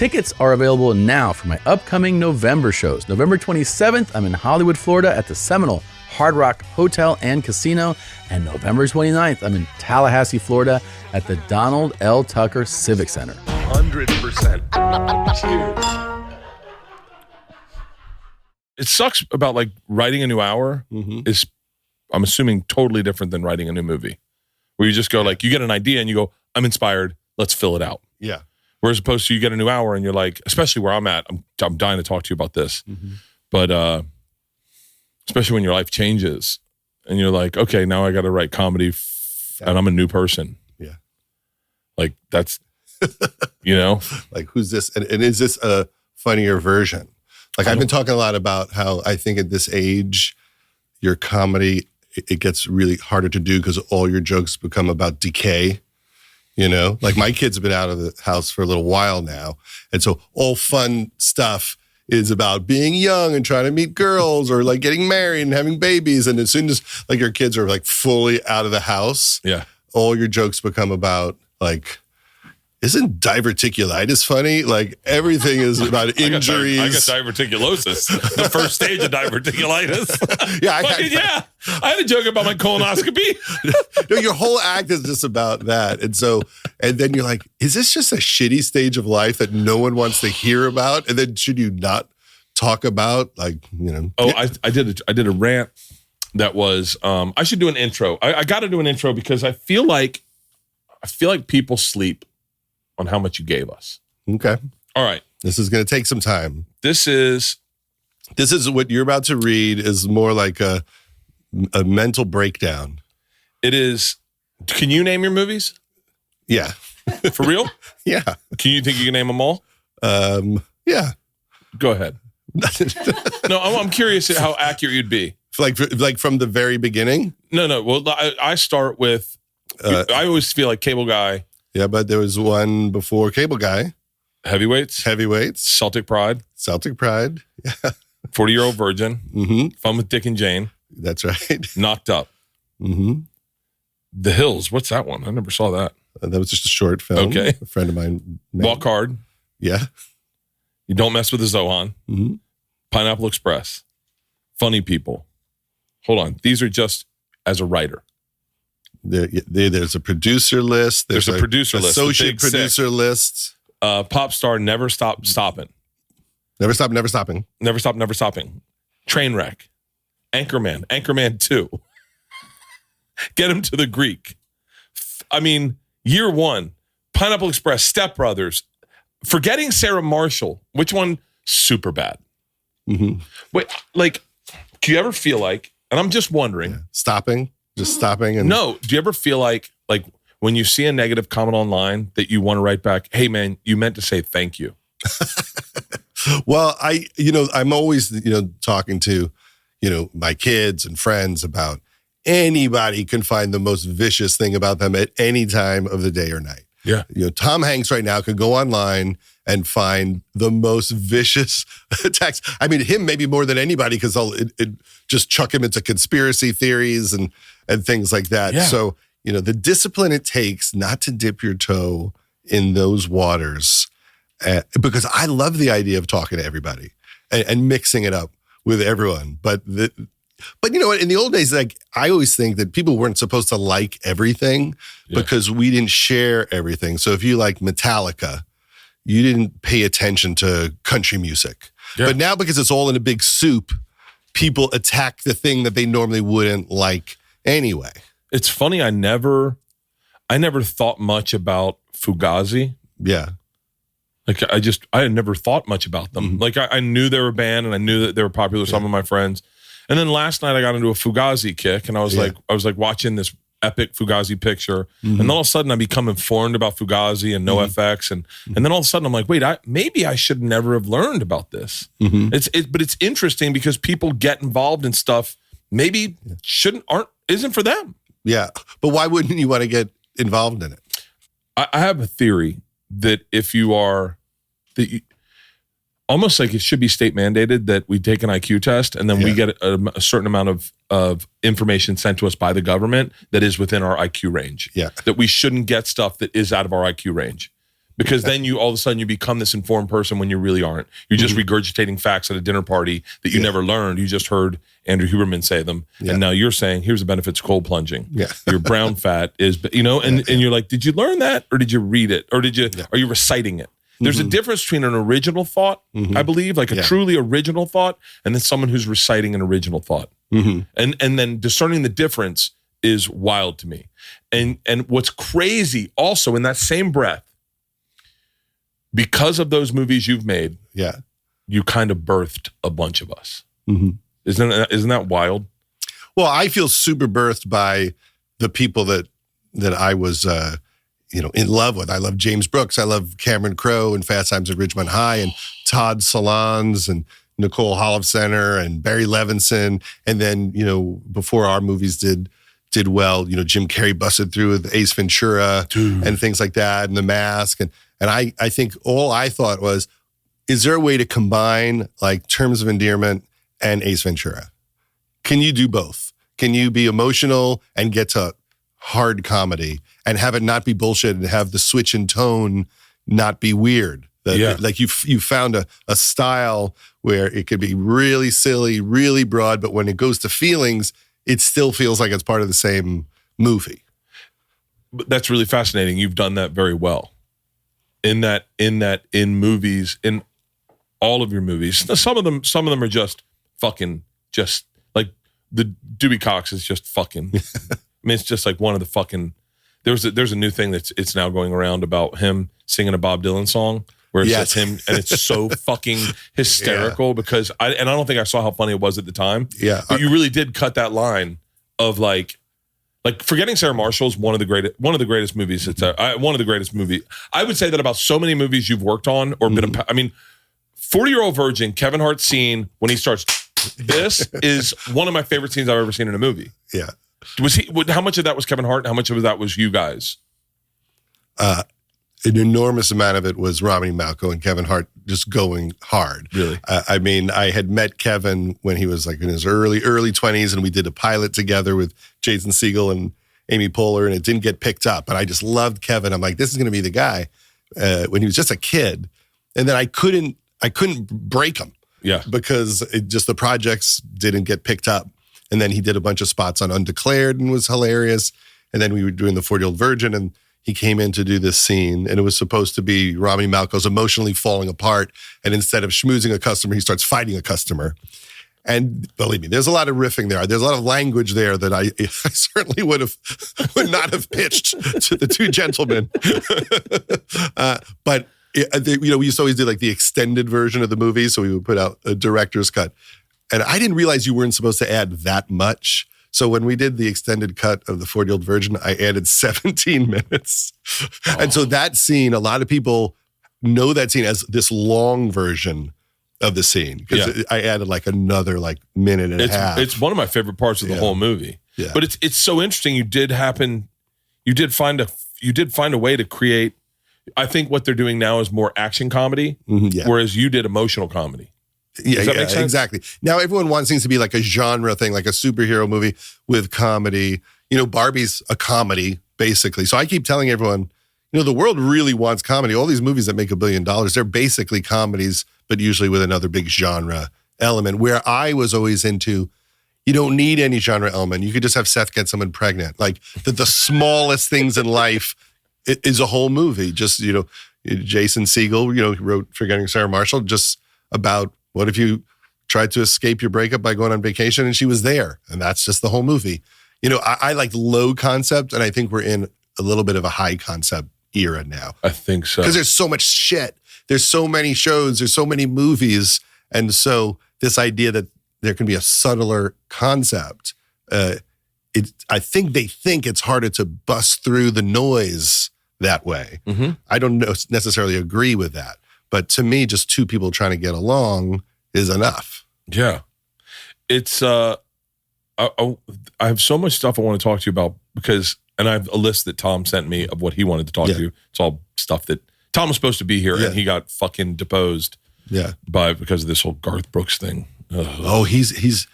Tickets are available now for my upcoming November shows. November 27th, I'm in Hollywood, Florida at the Seminole Hard Rock Hotel and Casino. And November 29th, I'm in Tallahassee, Florida at the Donald L. Tucker Civic Center. 100%. Cheers. It sucks about like writing a new hour is, I'm assuming, totally different than writing a new movie. Where you just go like, you get an idea and you go, I'm inspired, let's fill it out. Yeah. Whereas opposed to you get a new hour and you're like, especially where I'm at, I'm dying to talk to you about this. But especially when your life changes and you're like, okay, now I got to write comedy and I'm a new person. Yeah. Like that's, you know. Like who's this? And is this a funnier version? Like I've been talking a lot about how I think at this age, your comedy, it gets really harder to do because all your jokes become about decay. You know, like my kids have been out of the house for a little while now. And so all fun stuff is about being young and trying to meet girls or like getting married and having babies. And as soon as like your kids are like fully out of the house, all your jokes become about like, isn't diverticulitis funny? Like everything is about injuries. I got diverticulosis, the first stage of diverticulitis. I had a joke about my colonoscopy. No, your whole act is just about that. And then you're like, is this just a shitty stage of life that no one wants to hear about? And then should you not talk about like, you know? Oh, I did a rant that was, I should do an intro. I got to do an intro because I feel like people sleep on how much you gave us. Okay. All right. This is going to take some time. This is what you're about to read is more like a mental breakdown. It is. Can you name your movies? Yeah. For real? Yeah. Can you think you can name them all? Yeah. Go ahead. No, I'm curious how accurate you'd be. Like from the very beginning? No. Well, I start with, I always feel like Cable Guy. Yeah, but there was one before Cable Guy. Heavyweights. Celtic Pride. Yeah. 40-Year-Old Virgin. Mm-hmm. Fun with Dick and Jane. That's right. Knocked Up. Mm-hmm. The Hills. What's that one? I never saw that. That was just a short film. Okay. A friend of mine made. Walk Hard. Yeah. You Don't Mess with the Zohan. Mm-hmm. Pineapple Express. Funny People. Hold on. These are just as a writer. There's a producer list. There's a producer list. Associate producer list. Pop Star Never Stop Stopping. Never Stop, Never Stopping. Never Stop, Never Stopping. Trainwreck. Anchorman 2. Get Him to the Greek. I mean, Year One. Pineapple Express. Step Brothers. Forgetting Sarah Marshall. Which one? Super bad. Mm-hmm. Wait, like, do you ever feel like, and I'm just wondering. Stopping? Just stopping? And No. Do you ever feel like when you see a negative comment online that you want to write back, hey man, you meant to say thank you? Well, I'm always, talking to, my kids and friends about anybody can find the most vicious thing about them at any time of the day or night. Yeah. Tom Hanks right now could go online and find the most vicious attacks. I mean, him maybe more than anybody because it just chuck him into conspiracy theories and things like that. Yeah. So, the discipline it takes not to dip your toe in those waters, because I love the idea of talking to everybody and mixing it up with everyone. But you know what? In the old days, like I always think that people weren't supposed to like everything because we didn't share everything. So if you like Metallica, you didn't pay attention to country music. Yeah. But now because it's all in a big soup, people attack the thing that they normally wouldn't like anyway. It's funny. I never thought much about Fugazi. Yeah. Like I had never thought much about them. Mm-hmm. Like I knew they were a band and I knew that they were popular with some of my friends. And then last night I got into a Fugazi kick and I was like watching this epic Fugazi picture. Mm-hmm. And then all of a sudden I become informed about Fugazi and NoFX. And then all of a sudden I'm like, wait, maybe I should never have learned about this. Mm-hmm. But it's interesting because people get involved in stuff maybe isn't for them. Yeah. But why wouldn't you want to get involved in it? I have a theory that if you are, almost like it should be state mandated that we take an IQ test and then we get a certain amount of information sent to us by the government that is within our IQ range. Yeah. That we shouldn't get stuff that is out of our IQ range Because then you all of a sudden you become this informed person when you really aren't. You're just regurgitating facts at a dinner party that you never learned. You just heard Andrew Huberman say them. And now you're saying, here's the benefits of cold plunging. Yeah. Your brown fat is, and you're like, did you learn that? Or did you read it? Or are you reciting it? There's a difference between an original thought, I believe, like a truly original thought, and then someone who's reciting an original thought. And then discerning the difference is wild to me. And what's crazy also in that same breath, because of those movies you've made, you kind of birthed a bunch of us. Isn't that wild? Well, I feel super birthed by the people that I was, in love with. I love James Brooks. I love Cameron Crowe and Fast Times at Ridgemont High, and Todd Solondz and Nicole Holofcener and Barry Levinson. And then, before our movies did well, Jim Carrey busted through with Ace Ventura and things like that, and The Mask. And I think all I thought was, is there a way to combine like Terms of Endearment and Ace Ventura? Can you do both? Can you be emotional and get to hard comedy and have it not be bullshit and have the switch in tone not be weird? Like you found a style where it could be really silly, really broad, but when it goes to feelings, it still feels like it's part of the same movie. But that's really fascinating. You've done that very well. In movies, in all of your movies, some of them are just like the Dewey Cox is just fucking. I mean, it's just like one of the fucking. There's a new thing it's now going around about him singing a Bob Dylan song where it's just him, and it's so fucking hysterical because I don't think I saw how funny it was at the time. Yeah, but you really did cut that line of like Forgetting Sarah Marshall is one of the greatest movies. It's one of the greatest movies. I would say that about so many movies you've worked on or been. I mean, 40-Year-Old Virgin, Kevin Hart's scene when he starts. This is one of my favorite scenes I've ever seen in a movie. Yeah. How much of that was Kevin Hart? How much of that was you guys? An enormous amount of it was Rami Malco and Kevin Hart just going hard. Really? I mean, I had met Kevin when he was like in his early 20s, and we did a pilot together with Jason Segal and Amy Poehler, and it didn't get picked up. But I just loved Kevin. I'm like, this is going to be the guy when he was just a kid. And then I couldn't break him. Yeah. Because the projects didn't get picked up. And then he did a bunch of spots on Undeclared and was hilarious. And then we were doing the 40-Year-Old Virgin, and he came in to do this scene, and it was supposed to be Rami Malco's emotionally falling apart. And instead of schmoozing a customer, he starts fighting a customer. And believe me, there's a lot of riffing there. There's a lot of language there that I certainly would not have pitched to the two gentlemen. But we used to always do like the extended version of the movie, so we would put out a director's cut. And I didn't realize you weren't supposed to add that much. So when we did the extended cut of the 40-Year-Old Virgin, I added 17 minutes. Oh. And so that scene, a lot of people know that scene as this long version of the scene because I added like another minute and a half. It's one of my favorite parts of the whole movie. Yeah. But it's so interesting. You did find a way to create. I think what they're doing now is more action comedy, whereas you did emotional comedy. Does that make sense? Exactly. Now everyone wants things to be like a genre thing, like a superhero movie with comedy. Barbie's a comedy, basically. So I keep telling everyone, the world really wants comedy. All these movies that make $1 billion, they're basically comedies, but usually with another big genre element. Where I was always into, you don't need any genre element. You could just have Seth get someone pregnant. Like the smallest things in life is a whole movie. Just, Jason Segal, wrote Forgetting Sarah Marshall, just about what if you tried to escape your breakup by going on vacation and she was there? And that's just the whole movie. I like low concept, and I think we're in a little bit of a high concept era now. I think so. Because there's so much shit. There's so many shows. There's so many movies. And so this idea that there can be a subtler concept, I think they think it's harder to bust through the noise that way. Mm-hmm. I don't necessarily agree with that. But to me, just two people trying to get along is enough. Yeah. It's, I have so much stuff I want to talk to you about and I have a list that Tom sent me of what he wanted to talk to you. It's all stuff that Tom was supposed to be here and he got fucking deposed because of this whole Garth Brooks thing. He's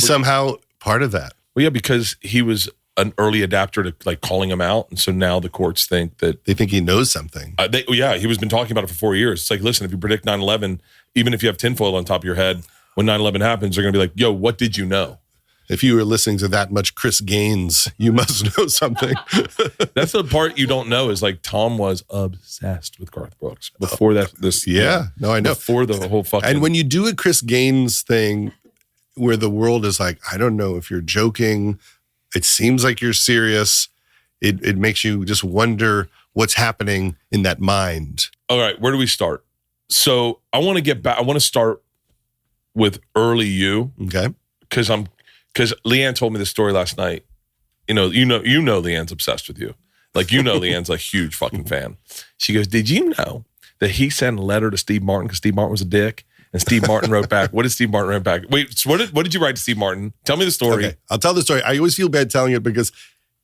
somehow part of that. Well, yeah, because he was an early adapter to like calling him out. And so now the courts think that They think he knows something. he was been talking about it for 4 years. It's like, listen, if you predict 9/11, even if you have tinfoil on top of your head, when 9/11 happens, they're going to be like, yo, what did you know? If you were listening to that much Chris Gaines, you must know something. That's the part you don't know is like Tom was obsessed with Garth Brooks before No, I know. Before the whole fucking. And when you do a Chris Gaines thing where the world is like, I don't know if you're joking, it seems like you're serious, it makes you just wonder what's happening in that mind. All right, where do we start? So I want to get back. I want to start with early you. Okay. Because Leanne told me this story last night. You know, Leanne's obsessed with you. Like, Leanne's a huge fucking fan. She goes, did you know that he sent a letter to Steve Martin because Steve Martin was a dick? And Steve Martin wrote back. What did Steve Martin write back? Wait, so what did you write to Steve Martin? Tell me the story. Okay, I'll tell the story. I always feel bad telling it because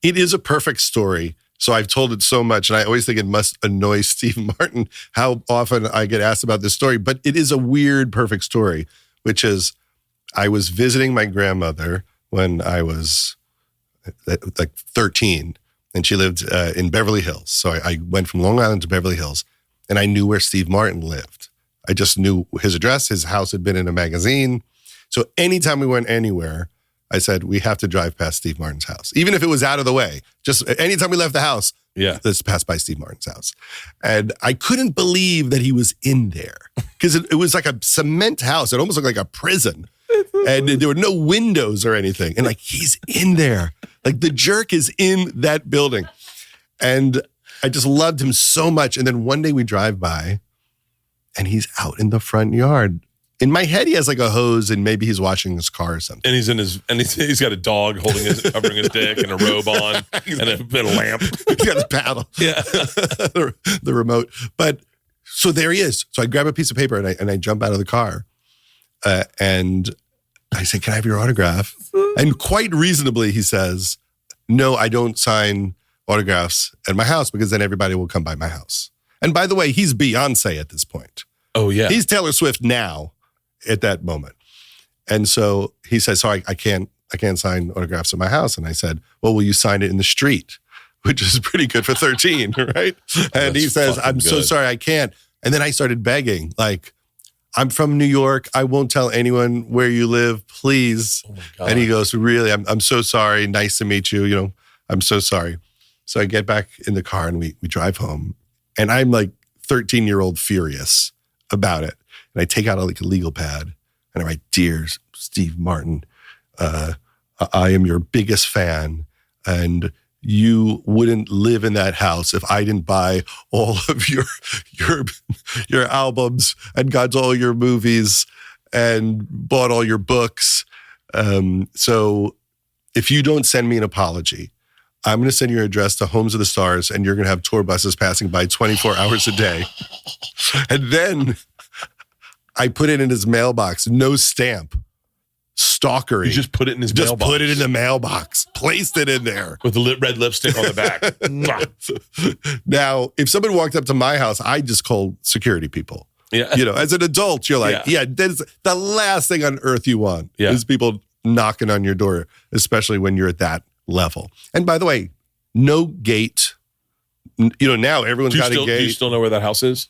it is a perfect story. So I've told it so much, and I always think it must annoy Steve Martin how often I get asked about this story. But it is a weird, perfect story, which is I was visiting my grandmother when I was like 13, and she lived in Beverly Hills. So I went from Long Island to Beverly Hills, and I knew where Steve Martin lived. I just knew his address. His house had been in a magazine. So anytime we went anywhere, I said, we have to drive past Steve Martin's house. Even if it was out of the way, just anytime we left the house, let's pass by Steve Martin's house. And I couldn't believe that he was in there because it was like a cement house. It almost looked like a prison. And there were no windows or anything. And like, he's in there. Like the jerk is in that building. And I just loved him so much. And then one day we drive by and he's out in the front yard. In my head, he has like a hose and maybe he's washing his car or something. And he's got a dog covering his dick and a robe on and a lamp. He's got a paddle. Yeah. the remote. But so there he is. So I grab a piece of paper and I jump out of the car. And I say, can I have your autograph? And quite reasonably, he says, no, I don't sign autographs at my house because then everybody will come by my house. And by the way, he's Beyonce at this point. Oh, yeah. He's Taylor Swift now at that moment. And so he says, sorry, I can't sign autographs at my house. And I said, well, will you sign it in the street? Which is pretty good for 13, right? And he says, I'm so sorry, I can't. And then I started begging, like, I'm from New York. I won't tell anyone where you live, please. Oh my God. And he goes, really, I'm so sorry. Nice to meet you. You know, I'm so sorry. So I get back in the car and we drive home. And I'm like 13-year-old furious about it. And I take out a legal pad and I write, dear Steve Martin, I am your biggest fan. And you wouldn't live in that house if I didn't buy all of your albums and got all your movies and bought all your books. So if you don't send me an apology, I'm going to send your address to Homes of the Stars and you're going to have tour buses passing by 24 hours a day. And then I put it in his mailbox, no stamp. Stalkery. You just put it in his mailbox. Just put it in the mailbox. Placed it in there. With the red lipstick on the back. Now, if someone walked up to my house, I'd just call security people. Yeah. You know, as an adult, you're like, that's the last thing on earth you want is people knocking on your door, especially when you're at that level. And by the way, no gate. You know, now everyone's got a gate. Do you still know where that house is?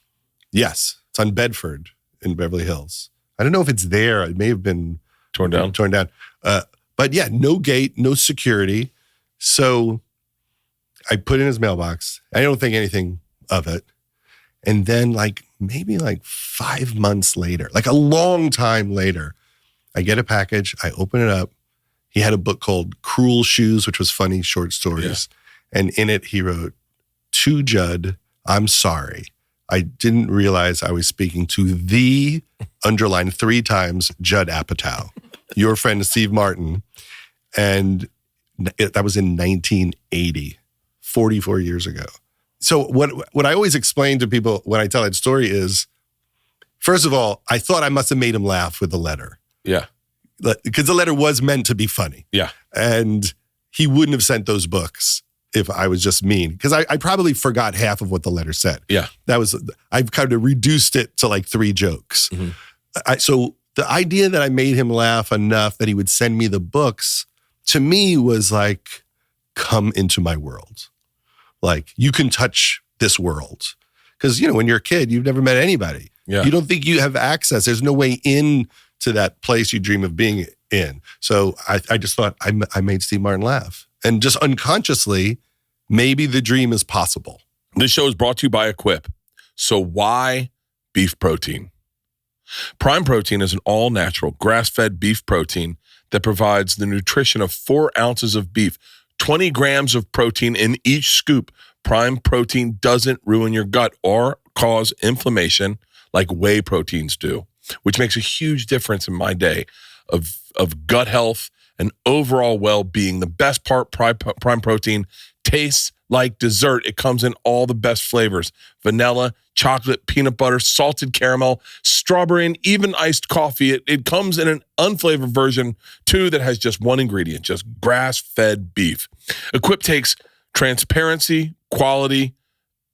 Yes. It's on Bedford in Beverly Hills. I don't know if it's there. It may have been torn down. But yeah, no gate, no security. So I put it in his mailbox. I don't think anything of it. And then maybe 5 months later, like a long time later, I get a package. I open it up. He had a book called Cruel Shoes, which was funny short stories. Yeah. And in it, he wrote, to Judd, I'm sorry. I didn't realize I was speaking to the, underlined 3 times, Judd Apatow, your friend Steve Martin. And that was in 1980, 44 years ago. So what I always explain to people when I tell that story is, first of all, I thought I must have made him laugh with the letter. Yeah. Because the letter was meant to be funny. Yeah. And he wouldn't have sent those books if I was just mean. Because I probably forgot half of what the letter said. Yeah. I've kind of reduced it to 3 jokes. Mm-hmm. So the idea that I made him laugh enough that he would send me the books, to me was come into my world. Like, you can touch this world. Because, when you're a kid, you've never met anybody. Yeah. You don't think you have access. There's no way in to that place you dream of being in. So I just thought I made Steve Martin laugh. And just unconsciously, maybe the dream is possible. This show is brought to you by Equip. So why beef protein? Prime Protein is an all-natural, grass-fed beef protein that provides the nutrition of 4 ounces of beef, 20 grams of protein in each scoop. Prime Protein doesn't ruin your gut or cause inflammation like whey proteins do, which makes a huge difference in my day of gut health and overall well-being. The best part, Prime Protein tastes like dessert. It comes in all the best flavors: vanilla, chocolate, peanut butter, salted caramel, strawberry, and even iced coffee. It comes in an unflavored version too that has just one ingredient, just grass-fed beef. Equip takes transparency, quality,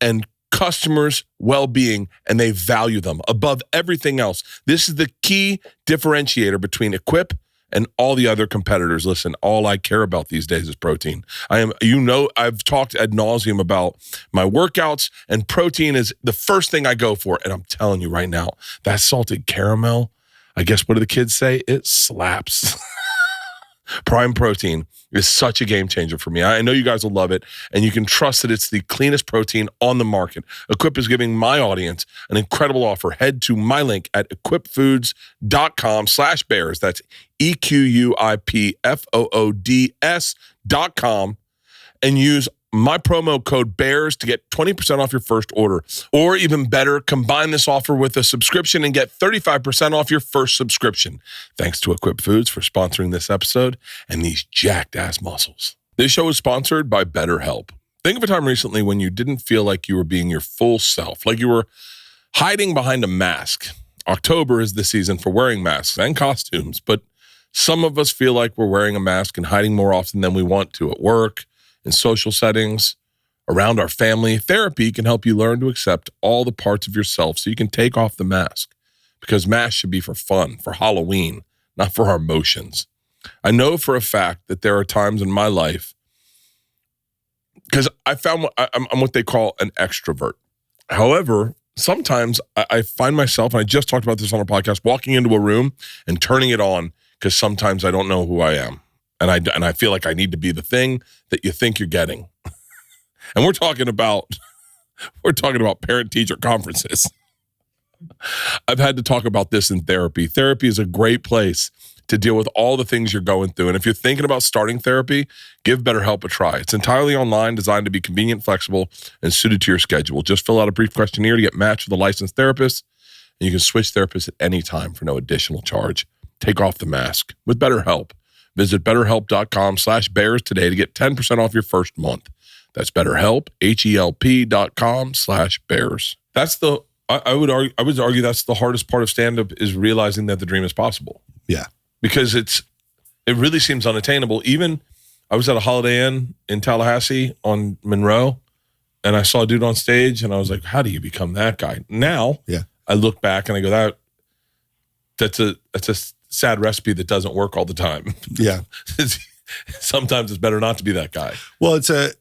and customers' well-being, and they value them above everything else. This is the key differentiator between Equip and all the other competitors. Listen, all I care about these days is protein. I've talked ad nauseum about my workouts, and protein is the first thing I go for. And I'm telling you right now, that salted caramel, I guess, what do the kids say? It slaps. Prime Protein is such a game changer for me. I know you guys will love it, and you can trust that it's the cleanest protein on the market. Equip is giving my audience an incredible offer. Head to my link at equipfoods.com/bears. That's EQUIPFOODS.com, and use my promo code BEARS to get 20% off your first order. Or even better, combine this offer with a subscription and get 35% off your first subscription. Thanks to Equip Foods for sponsoring this episode and these jacked ass muscles. This show is sponsored by BetterHelp. Think of a time recently when you didn't feel like you were being your full self, like you were hiding behind a mask. October is the season for wearing masks and costumes, but some of us feel like we're wearing a mask and hiding more often than we want to at work, in social settings, around our family. Therapy can help you learn to accept all the parts of yourself so you can take off the mask, because masks should be for fun, for Halloween, not for our emotions. I know for a fact that there are times in my life, because I'm what they call an extrovert. However, sometimes I find myself, and I just talked about this on our podcast, walking into a room and turning it on, because sometimes I don't know who I am. And I feel like I need to be the thing that you think you're getting. And we're talking about parent-teacher conferences. I've had to talk about this in therapy. Therapy is a great place to deal with all the things you're going through. And if you're thinking about starting therapy, give BetterHelp a try. It's entirely online, designed to be convenient, flexible, and suited to your schedule. Just fill out a brief questionnaire to get matched with a licensed therapist, and you can switch therapists at any time for no additional charge. Take off the mask with BetterHelp. Visit BetterHelp.com/bears today to get 10% off your first month. That's BetterHelp, HELP.com/bears. I would argue that's the hardest part of stand-up, is realizing that the dream is possible. Yeah. Because it really seems unattainable. Even I was at a Holiday Inn in Tallahassee on Monroe, and I saw a dude on stage, and I was like, how do you become that guy? Now, I look back and I go, that's a sad recipe that doesn't work all the time. Yeah. Sometimes it's better not to be that guy. Well, it's a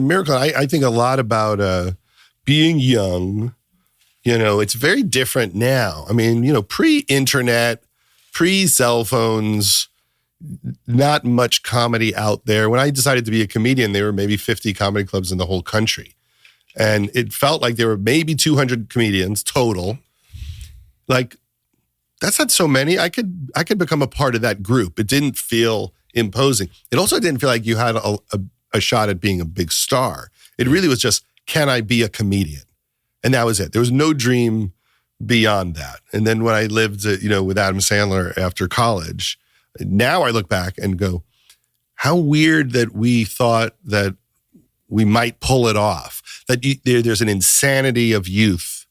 miracle. I think a lot about being young. It's very different now. I mean, pre-internet, pre-cell phones, not much comedy out there. When I decided to be a comedian, there were maybe 50 comedy clubs in the whole country. And it felt like there were maybe 200 comedians total. Like, that's not so many. I could become a part of that group. It didn't feel imposing. It also didn't feel like you had a shot at being a big star. It really was just, can I be a comedian? And that was it. There was no dream beyond that. And then when I lived, with Adam Sandler after college, now I look back and go, how weird that we thought that we might pull it off. That there's an insanity of youth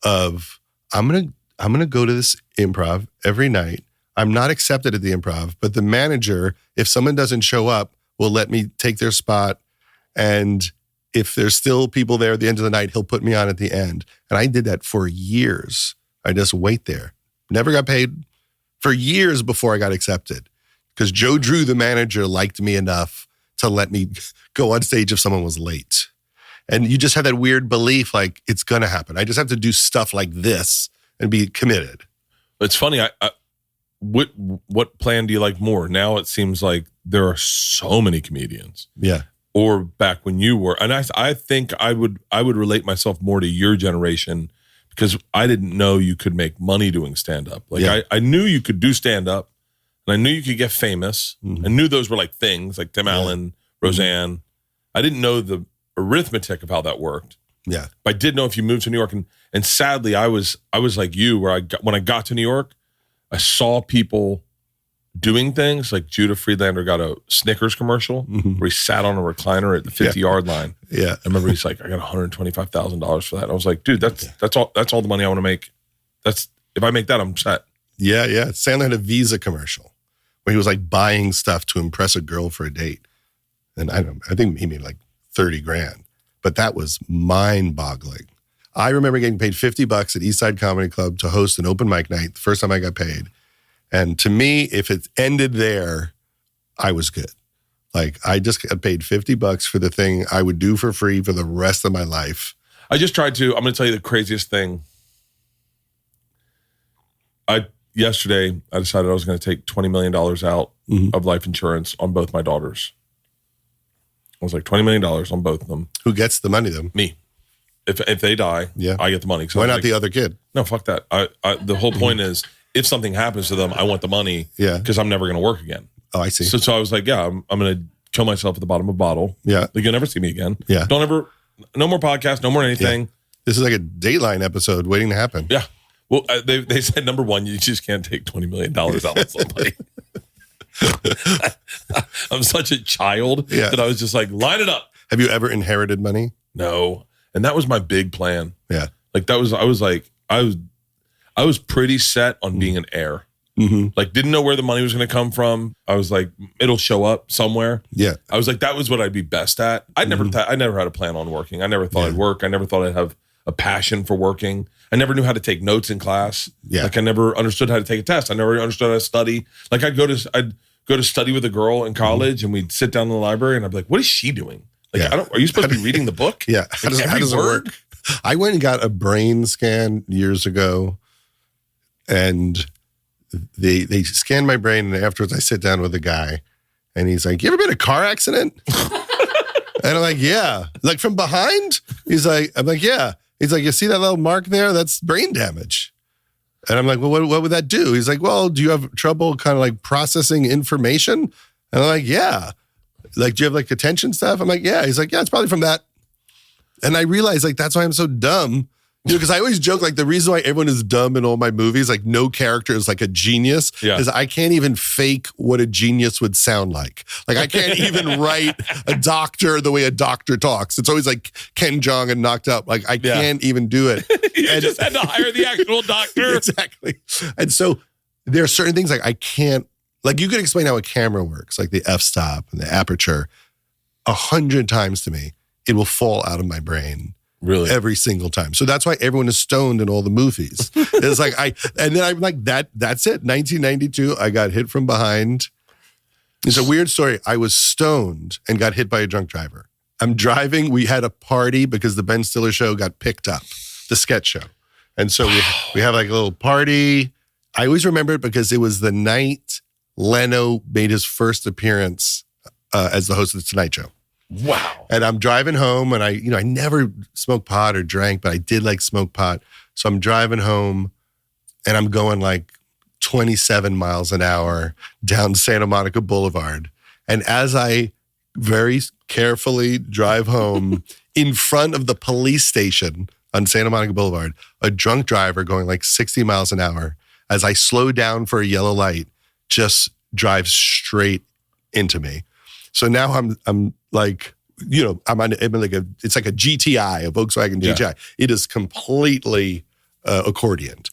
of, I'm gonna go to this improv every night. I'm not accepted at the improv, but the manager, if someone doesn't show up, will let me take their spot. And if there's still people there at the end of the night, he'll put me on at the end. And I did that for years. I just wait there. Never got paid for years before I got accepted, because Joe Drew, the manager, liked me enough to let me go on stage if someone was late. And you just have that weird belief like it's going to happen. I just have to do stuff like this and be committed. It's funny. What plan do you like more? Now it seems like there are so many comedians. Yeah. Or back when you were, and I think I would relate myself more to your generation because I didn't know you could make money doing stand up. Like I knew you could do stand up, and I knew you could get famous. I knew those were like things like Tim Allen, Roseanne. I didn't know the arithmetic of how that worked. Yeah. But I did know if you moved to New York, and sadly I was like you, where when I got to New York, I saw people doing things like Judah Friedlander got a Snickers commercial where he sat on a recliner at the 50-yard line. Yeah. I remember he's like, I got $125,000 for that. And I was like, dude, that's all the money I want to make. If I make that, I'm set. Yeah. Sandler had a Visa commercial where he was like buying stuff to impress a girl for a date. And I think he made like 30 grand, but that was mind boggling. I remember getting paid $50 at Eastside Comedy Club to host an open mic night. The first time I got paid. And to me, if it ended there, I was good. Like I just got paid $50 for the thing I would do for free for the rest of my life. I'm going to tell you the craziest thing. Yesterday, I decided I was going to take $20 million out of life insurance on both my daughters. I was like, $20 million on both of them. Who gets the money then? Me. If they die, I get the money. Why not the other kid? No, fuck that. The whole point is, if something happens to them, I want the money because I'm never going to work again. Oh, I see. So I was like, I'm going to kill myself at the bottom of a bottle. Yeah. Like, you'll never see me again. Yeah. No more podcasts, no more anything. Yeah. This is like a Dateline episode waiting to happen. Yeah. Well, they said, number one, you just can't take $20 million out of somebody. I'm such a child that I was just like, line it up. Have you ever inherited money? No. And that was my big plan. Yeah. Like I was pretty set on being an heir. Like, didn't know where the money was going to come from. I was like, it'll show up somewhere. Yeah. I was like, that was what I'd be best at. I never had a plan on working. I never thought I'd work. I never thought I'd have a passion for working. I never knew how to take notes in class. Yeah. Like I never understood how to take a test. I never understood how to study. Like I'd go to study with a girl in college and we'd sit down in the library and I'd be like, what is she doing? Like, are you supposed to be reading the book? Yeah. How does it work? I went and got a brain scan years ago and they scanned my brain and afterwards I sit down with a guy and he's like, you ever been in a car accident? And I'm like, yeah. Like from behind? I'm like, yeah. He's like, you see that little mark there? That's brain damage. And I'm like, well, what would that do? He's like, well, do you have trouble kind of like processing information? And I'm like, yeah. Like, do you have like attention stuff? I'm like, yeah. He's like, yeah, it's probably from that. And I realized like, that's why I'm so dumb. Because I always joke like the reason why everyone is dumb in all my movies, like no character is like a genius, is I can't even fake what a genius would sound like. Like I can't even write a doctor the way a doctor talks. It's always like Ken Jeong and Knocked Up. Like I can't even do it. You just had to hire the actual doctor. Exactly. And so there are certain things like I can't, like you could explain how a camera works, like the f-stop and the aperture 100 times to me. It will fall out of my brain. Really? Every single time. So that's why everyone is stoned in all the movies. It's like and then I'm like, that's it. 1992, I got hit from behind. It's a weird story. I was stoned and got hit by a drunk driver. I'm driving. We had a party because the Ben Stiller show got picked up, the sketch show. And so we have like a little party. I always remember it because it was the night Leno made his first appearance as the host of The Tonight Show. Wow. And I'm driving home and I never smoked pot or drank, but I did like smoke pot. So I'm driving home and I'm going like 27 miles an hour down Santa Monica Boulevard. And as I very carefully drive home in front of the police station on Santa Monica Boulevard, a drunk driver going like 60 miles an hour, as I slow down for a yellow light, just drives straight into me. So now I'm like, I'm like it's like a GTI, a Volkswagen GTI. Yeah. It is completely accordioned.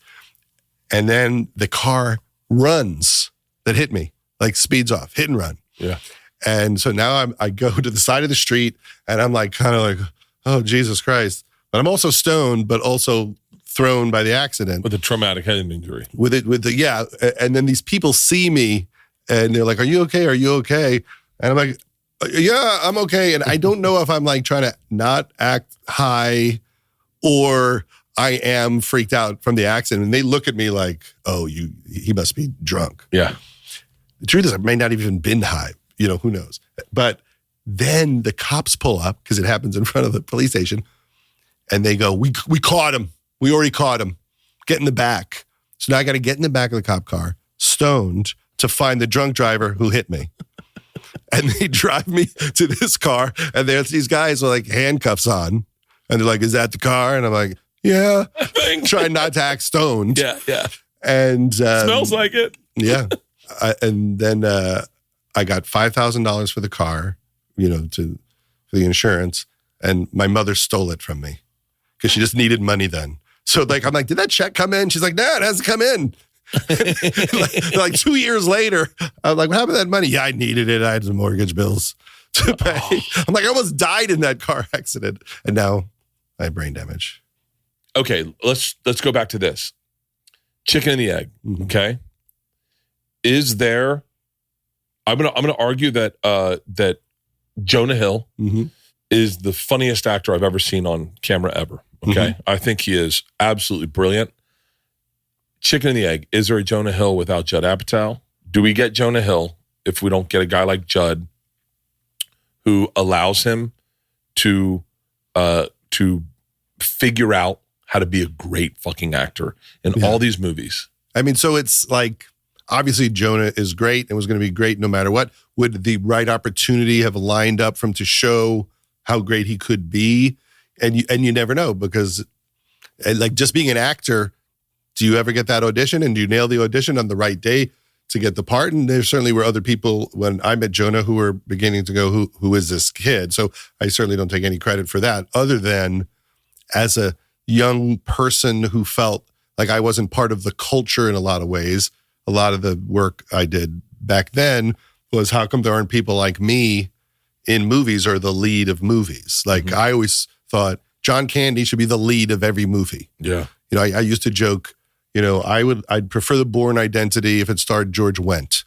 And then the car runs that hit me, like speeds off, hit and run. Yeah. And so now I go to the side of the street and I'm like, kind of like, oh, Jesus Christ. But I'm also stoned, but also thrown by the accident. With a traumatic head injury. And then these people see me and they're like, are you okay? Are you okay? And I'm like, Yeah, I'm okay. And I don't know if I'm like trying to not act high or I am freaked out from the accident. And they look at me like, oh, he must be drunk. Yeah. The truth is I may not have even been high. Who knows? But then the cops pull up because it happens in front of the police station. And they go, we caught him. We already caught him. Get in the back. So now I got to get in the back of the cop car, stoned, to find the drunk driver who hit me. And they drive me to this car, and there's these guys with like handcuffs on. And they're like, is that the car? And I'm like, yeah. Trying not to act stoned. Yeah. And smells like it. Yeah. And then I got $5,000 for the car, for the insurance. And my mother stole it from me because she just needed money then. So I'm like, did that check come in? She's like, no, it hasn't come in. like 2 years later, I'm like, what happened to that money? Yeah, I needed it. I had some mortgage bills to pay. I'm like, I almost died in that car accident. And now I have brain damage. Okay, let's go back to this. Chicken and the egg, okay? Is there, I'm gonna argue that that Jonah Hill is the funniest actor I've ever seen on camera ever. Okay. I think he is absolutely brilliant. Chicken and the egg. Is there a Jonah Hill without Judd Apatow? Do we get Jonah Hill if we don't get a guy like Judd who allows him to figure out how to be a great fucking actor in all these movies? I mean, so it's like, obviously Jonah is great and was going to be great no matter what. Would the right opportunity have lined up for him to show how great he could be? And you never know, because like just being an actor, do you ever get that audition, and do you nail the audition on the right day to get the part? And there certainly were other people when I met Jonah who were beginning to go, who is this kid? So I certainly don't take any credit for that, other than as a young person who felt like I wasn't part of the culture in a lot of ways. A lot of the work I did back then was, how come there aren't people like me in movies or the lead of movies? Like I always thought John Candy should be the lead of every movie. Yeah. I used to joke, I'd prefer The Bourne Identity if it starred George Wendt.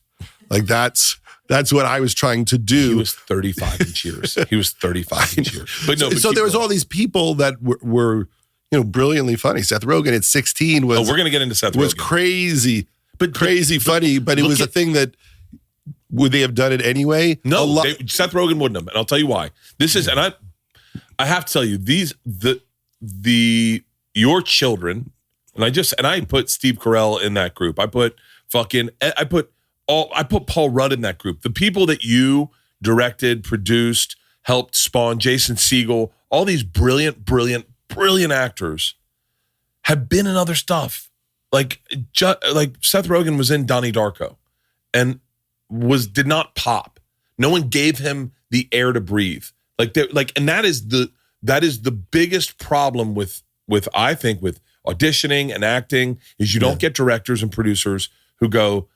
Like that's what I was trying to do. He was 35 in Cheers. He was 35 in Cheers. But no, so there was all these people that were brilliantly funny. Seth Rogen at 16 was. Oh, we're going to get into Seth Rogen. Was crazy, crazy funny, but it was a thing that, would they have done it anyway? No, Seth Rogen wouldn't have, and I'll tell you why. This is, and I have to tell you, your children, and I put Steve Carell in that group. I put Paul Rudd in that group. The people that you directed, produced, helped spawn, Jason Segal, all these brilliant actors have been in other stuff. Like Seth Rogen was in Donnie Darko and did not pop. No one gave him the air to breathe. And that is the biggest problem with I think with auditioning and acting, is you don't get directors and producers who go,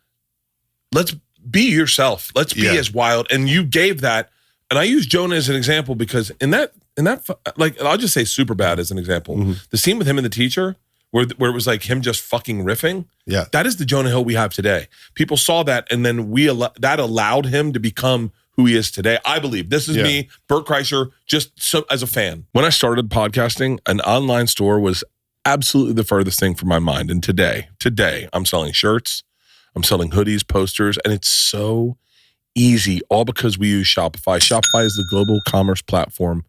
let's be yourself. Let's be as wild. And you gave that. And I use Jonah as an example because in that, like, I'll just say Superbad as an example. The scene with him and the teacher, where it was like him just fucking riffing. Yeah, that is the Jonah Hill we have today. People saw that, and then that allowed him to become who he is today. I believe. This is me, Bert Kreischer, as a fan. When I started podcasting, an online store was absolutely the furthest thing from my mind. And today, I'm selling shirts, I'm selling hoodies, posters, and it's so easy, all because we use Shopify. Shopify is the global commerce platform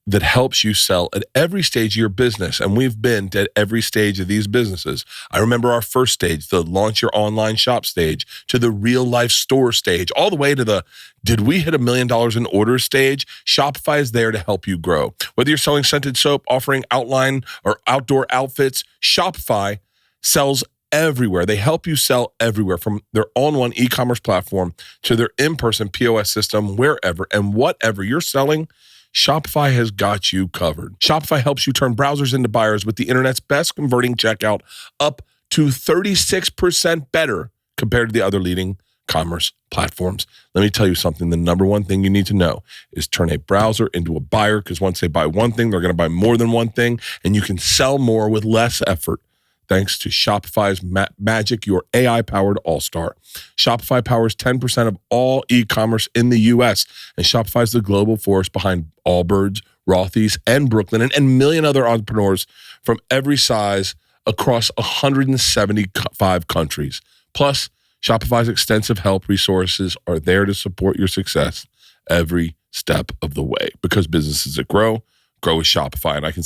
that helps you sell at every stage of your business. And we've been at every stage of these businesses. I remember our first stage, the launch your online shop stage, to the real life store stage, all the way to the, did we hit $1 million in orders stage? Shopify is there to help you grow. Whether you're selling scented soap, offering outline or outdoor outfits, Shopify sells everywhere. They help you sell everywhere, from their all-in-one e-commerce platform to their in-person POS system, wherever and whatever you're selling, Shopify has got you covered. Shopify helps you turn browsers into buyers with the internet's best converting checkout, up to 36% better compared to the other leading commerce platforms. Let me tell you something. The number one thing you need to know is turn a browser into a buyer, because once they buy one thing, they're going to buy more than one thing, and you can sell more with less effort thanks to Shopify's magic, your AI-powered all-star. Shopify powers 10% of all e-commerce in the U.S., and Shopify is the global force behind Allbirds, Rothy's, and Brooklyn, and a million other entrepreneurs from every size across 175 countries. Plus, Shopify's extensive help resources are there to support your success every step of the way, because businesses that grow with Shopify. And I can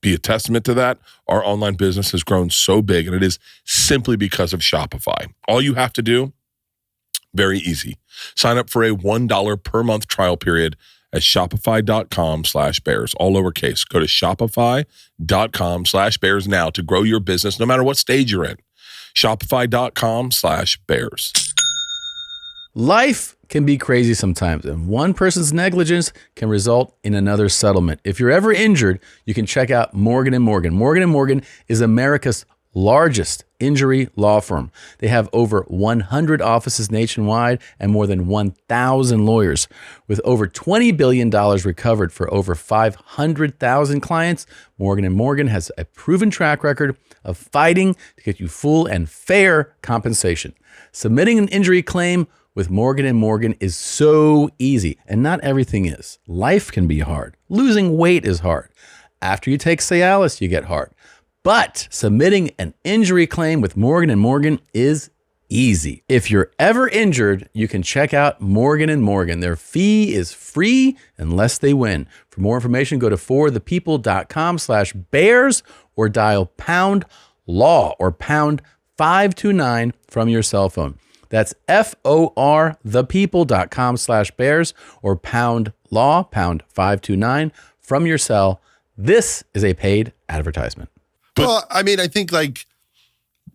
be a testament to that. Our online business has grown so big, and it is simply because of Shopify. All you have to do, very easy. Sign up for a $1 per month trial period at shopify.com/bears, all lowercase. Go to shopify.com/bears now to grow your business no matter what stage you're in. Shopify.com/bears. Life can be crazy sometimes, and one person's negligence can result in another's settlement. If you're ever injured, you can check out Morgan & Morgan. Morgan & Morgan is America's largest injury law firm. They have over 100 offices nationwide and more than 1,000 lawyers. With over $20 billion recovered for over 500,000 clients, Morgan & Morgan has a proven track record of fighting to get you full and fair compensation. Submitting an injury claim with Morgan & Morgan is so easy, and not everything is. Life can be hard. Losing weight is hard. After you take Cialis, you get hard. But submitting an injury claim with Morgan & Morgan is easy. If you're ever injured, you can check out Morgan & Morgan. Their fee is free unless they win. For more information, go to forthepeople.com/bears or dial #law or #529 from your cell phone. That's FOR thepeople.com/bears or #law, #529 from your cell. This is a paid advertisement. Well, I mean, I think like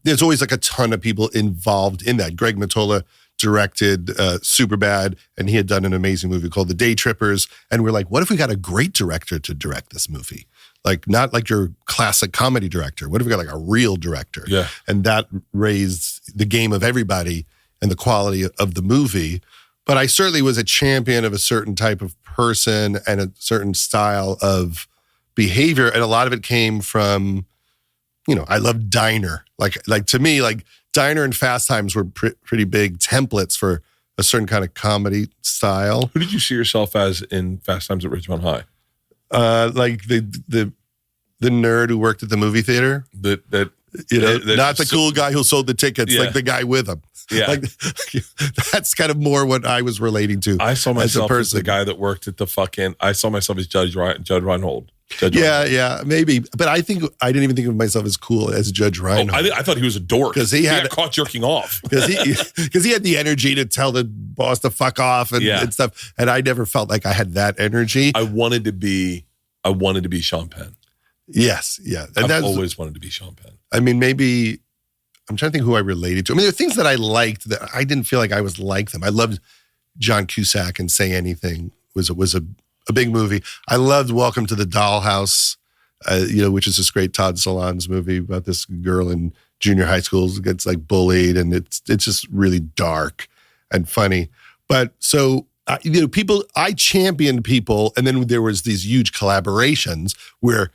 there's always like a ton of people involved in that. Greg Mottola directed Superbad, and he had done an amazing movie called The Day Trippers. And we're like, what if we got a great director to direct this movie? Like, not like your classic comedy director. What if we got like a real director? Yeah. And that raised the game of everybody and the quality of the movie. But I certainly was a champion of a certain type of person and a certain style of behavior. And a lot of it came from, you know, I love Diner. Like to me, like Diner and Fast Times were pretty big templates for a certain kind of comedy style. Who did you see yourself as in Fast Times at Ridgemont High? Like the nerd who worked at the movie theater. Not the cool guy who sold the tickets, like the guy with him. Yeah. Like, that's kind of more what I was relating to. I saw myself as the guy that worked at I saw myself as Judd Reinhold. Yeah, maybe. But I think I didn't even think of myself as cool as Judge Reinhold. I thought he was a dork because he got caught jerking off. Because he had the energy to tell the boss to fuck off and stuff. And I never felt like I had that energy. I wanted to be Sean Penn. Yes, yeah. And I've always wanted to be Sean Penn. I mean, maybe I'm trying to think who I related to. I mean, there are things that I liked that I didn't feel like I was like them. I loved John Cusack and Say Anything was a big movie. I loved Welcome to the Dollhouse, which is this great Todd Solondz movie about this girl in junior high school who gets like bullied, and it's just really dark and funny. But so I championed people, and then there was these huge collaborations where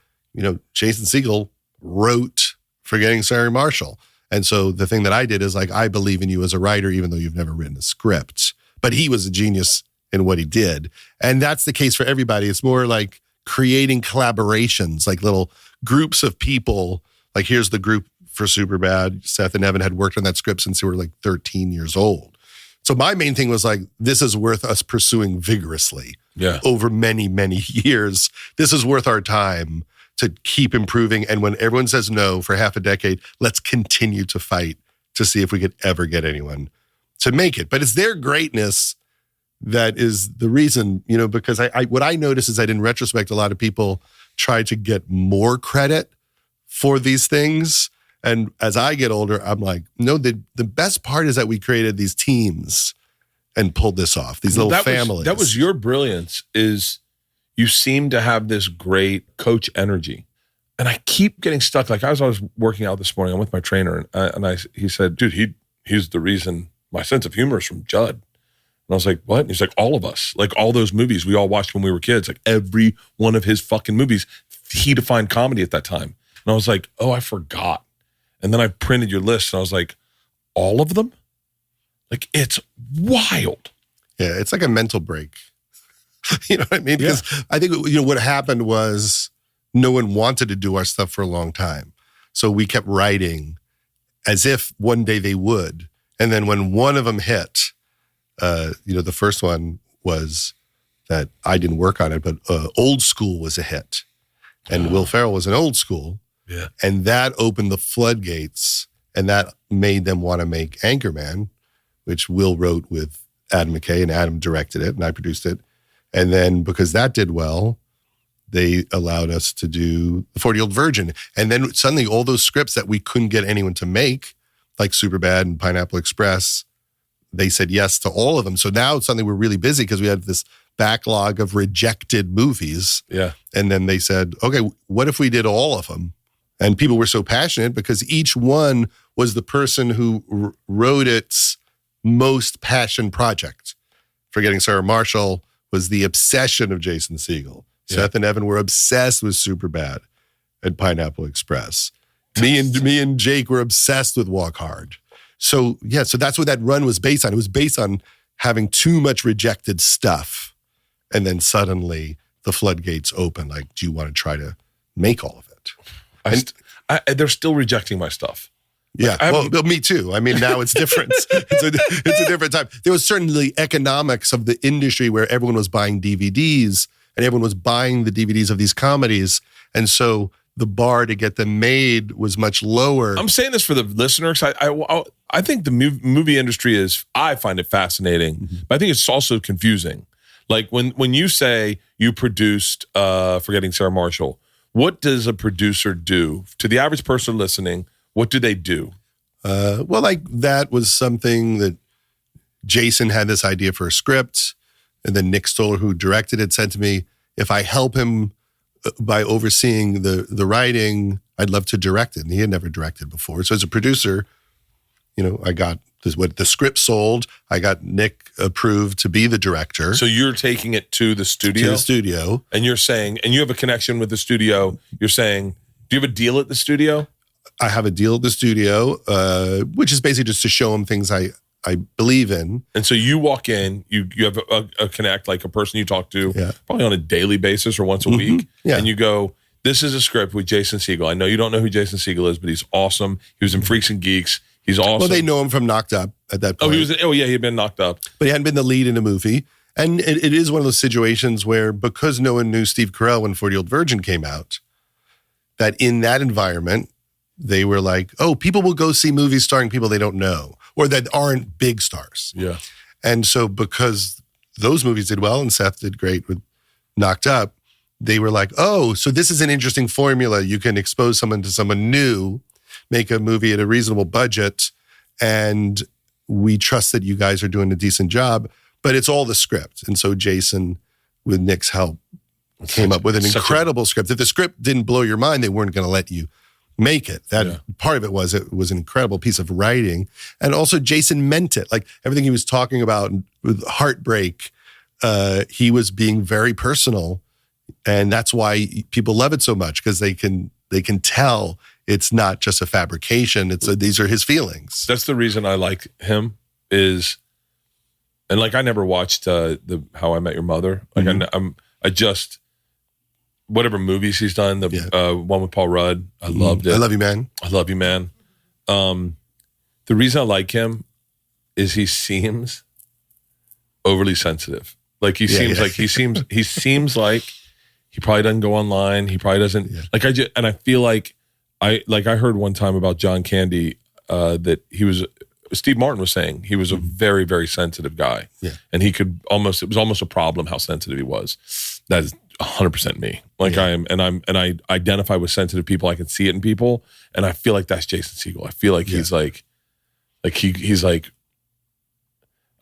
Jason Segal wrote Forgetting Sarah Marshall. And so the thing that I did is like, I believe in you as a writer, even though you've never written a script. But he was a genius in what he did. And that's the case for everybody. It's more like creating collaborations, like little groups of people. Like here's the group for Superbad. Seth and Evan had worked on that script since they were like 13 years old. So my main thing was like, this is worth us pursuing vigorously over many, many years. This is worth our time to keep improving. And when everyone says no for half a decade, let's continue to fight to see if we could ever get anyone to make it. But it's their greatness that is the reason, because what I noticed is that in retrospect, a lot of people try to get more credit for these things. And as I get older, I'm like, no, the best part is that we created these teams and pulled this off, these little families. That was your brilliance, is you seem to have this great coach energy. And I keep getting stuck. Like I was working out this morning, I'm with my trainer, and he said, dude, he's the reason my sense of humor is from Judd. And I was like, what? And he's like, all of us, like all those movies we all watched when we were kids, like every one of his fucking movies, he defined comedy at that time. And I was like, oh, I forgot. And then I printed your list and I was like, all of them? Like, it's wild. Yeah, it's like a mental break. You know what I mean? Because I think, what happened was no one wanted to do our stuff for a long time. So we kept writing as if one day they would. And then when one of them hit, the first one was that I didn't work on it, but Old School was a hit. And Will Ferrell was an Old School. Yeah. And that opened the floodgates, and that made them want to make Anchorman, which Will wrote with Adam McKay, and Adam directed it, and I produced it. And then because that did well, they allowed us to do The 40-Year-Old Virgin. And then suddenly all those scripts that we couldn't get anyone to make, like Superbad and Pineapple Express, they said yes to all of them. So now suddenly we're really busy because we had this backlog of rejected movies. Yeah. And then they said, okay, what if we did all of them? And people were so passionate because each one was the person who wrote its most passion project. Forgetting Sarah Marshall was the obsession of Jason Segal. Yeah. Seth and Evan were obsessed with Superbad and Pineapple Express. Me and Jake were obsessed with Walk Hard. So that's what that run was based on. It was based on having too much rejected stuff. And then suddenly the floodgates open. Like, do you want to try to make all of it? They're still rejecting my stuff. Yeah, well, me too. I mean, now it's different. It's a different time. There was certainly economics of the industry where everyone was buying DVDs and everyone was buying the DVDs of these comedies. And so the bar to get them made was much lower. I'm saying this for the listeners. I think the movie industry I find it fascinating, but I think it's also confusing. Like when you say you produced Forgetting Sarah Marshall, what does a producer do? To the average person listening, what do they do? That was something that Jason had this idea for a script, and then Nick Stoller, who directed it, said to me, if I help him by overseeing the writing, I'd love to direct it. And he had never directed before. So as a producer, I got what the script sold. I got Nick approved to be the director. So you're taking it to the studio? To the studio. And you're saying, and you have a connection with the studio. You're saying, do you have a deal at the studio? I have a deal at the studio, which is basically just to show them things I believe in. And so you walk in, you have a connect, like a person you talk to probably on a daily basis or once a week. Yeah. And you go, this is a script with Jason Segal. I know you don't know who Jason Segal is, but he's awesome. He was in Freaks and Geeks. He's awesome. Well, they know him from Knocked Up at that point. He had been knocked up. But he hadn't been the lead in a movie. And it is one of those situations where, because no one knew Steve Carell when 40-Year-Old Virgin came out, that in that environment, they were like, oh, people will go see movies starring people they don't know or that aren't big stars. Yeah. And so because those movies did well and Seth did great with Knocked Up, they were like, oh, so this is an interesting formula. You can expose someone to someone new, make a movie at a reasonable budget, and we trust that you guys are doing a decent job, but it's all the script. And so Jason, with Nick's help, came up with an incredible script. If the script didn't blow your mind, they weren't going to let you make it. Part of it was an incredible piece of writing. And also Jason meant it. Like everything he was talking about with heartbreak, he was being very personal. And that's why people love it so much, because they can tell it's not just a fabrication. These are his feelings. That's the reason I like him and like, I never watched the How I Met Your Mother. Like I just, whatever movies he's done, the one with Paul Rudd, I loved it. I Love You, Man. I Love You, Man. The reason I like him is he seems overly sensitive. Like he seems like he seems like he probably doesn't go online. He probably doesn't and I feel like I heard one time about John Candy that Steve Martin was saying he was a very, very sensitive guy. Yeah. And it was almost a problem how sensitive he was. That is 100% me. Like I identify with sensitive people. I can see it in people. And I feel like that's Jason Segal. I feel like he's like he's like,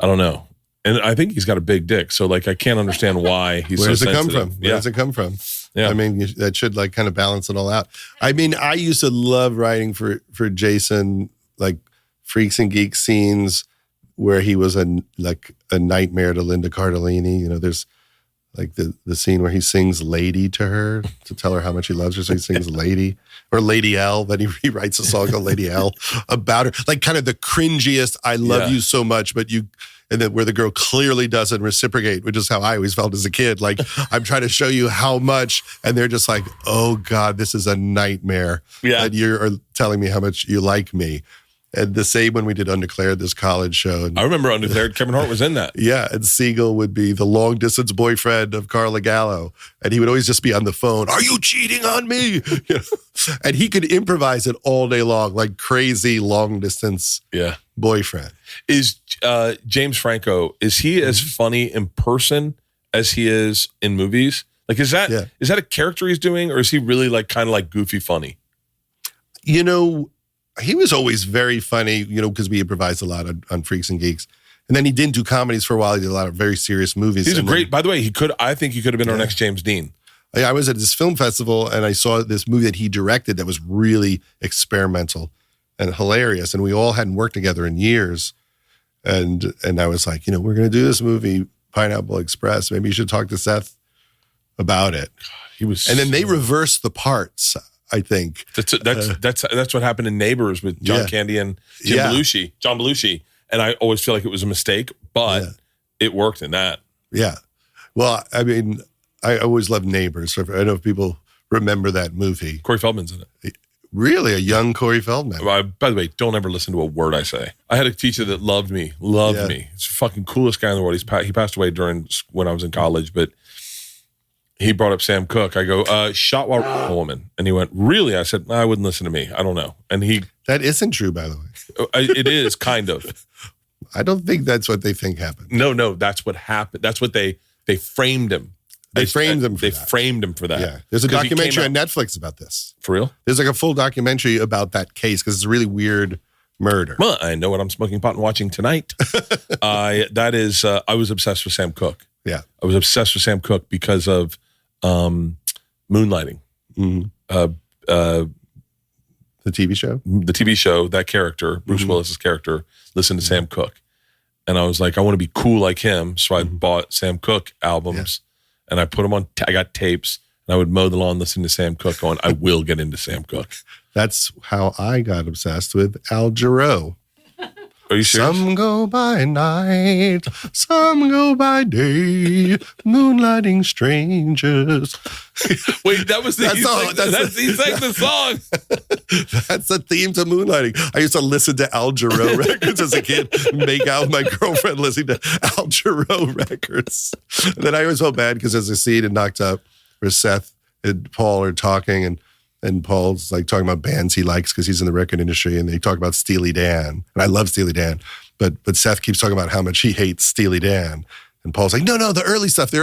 I don't know. And I think he's got a big dick. So like, I can't understand why he's Where so does it sensitive. come from? Where does it come from? Yeah. I mean, that should like kind of balance it all out. I mean, I used to love writing for Jason, like Freaks and Geeks scenes where he was a nightmare to Linda Cardellini. There's Like the scene where he sings "Lady" to her to tell her how much he loves her. So he sings "Lady" or "Lady L." Then he writes a song called "Lady L" about her, like kind of the cringiest "I love you so much," but you. And then where the girl clearly doesn't reciprocate, which is how I always felt as a kid. Like, I'm trying to show you how much, and they're just like, oh God, this is a nightmare. Yeah. And you're telling me how much you like me. And the same when we did Undeclared, this college show. And, I remember Undeclared. Kevin Hart was in that. yeah, and Segal would be the long distance boyfriend of Carla Gallo, and he would always just be on the phone. Are you cheating on me? You know? And he could improvise it all day long, like crazy long distance boyfriend. Is James Franco? Is he as funny in person as he is in movies? Like, is that a character he's doing, or is he really like kind of like goofy funny? You know. He was always very funny, you know, because we improvised a lot on Freaks and Geeks. And then he didn't do comedies for a while. He did a lot of very serious movies. He's by the way, I think he could have been our next James Dean. I was at this film festival and I saw this movie that he directed that was really experimental and hilarious. And we all hadn't worked together in years. And I was like, you know, we're going to do this movie, Pineapple Express. Maybe you should talk to Seth about it. God, and then they reversed the parts. I think that's what happened in Neighbors with John Candy and John Belushi, and I always feel like it was a mistake, but it worked in that. Yeah, well, I mean, I always loved Neighbors. I don't know if people remember that movie. Corey Feldman's in it. Really, a young Corey Feldman. By the way, don't ever listen to a word I say. I had a teacher that loved me. He's the fucking coolest guy in the world. He passed away when I was in college, but. He brought up Sam Cooke. I go, shot while a woman. And he went, really? I said, I wouldn't listen to me. I don't know. And that isn't true, by the way. It is, kind of. I don't think that's what they think happened. No, that's what happened. That's what they framed him. They framed him for that. Yeah. There's a documentary on Netflix about this. For real? There's like a full documentary about that case because it's a really weird murder. Well, I know what I'm smoking pot and watching tonight. I was obsessed with Sam Cooke. Yeah. I was obsessed with Sam Cooke because of Moonlighting. Mm-hmm. The TV show, that character, Bruce Willis's character, listened to Sam Cooke. And I was like, I want to be cool like him. So I bought Sam Cooke albums and I put them on, I got tapes and I would mow the lawn listening to Sam Cooke going, I will get into Sam Cooke. That's how I got obsessed with Al Jarreau. Are you serious? Some go by night, some go by day, moonlighting strangers. Wait, that was he sang the song. That's the theme to Moonlighting. I used to listen to Al Jarreau records as a kid, make out with my girlfriend listening to Al Jarreau records. And then I always felt bad because there's a scene in Knocked Up where Seth and Paul are talking and Paul's like talking about bands he likes because he's in the record industry, and they talk about Steely Dan. And I love Steely Dan, but Seth keeps talking about how much he hates Steely Dan. And Paul's like, no, the early stuff.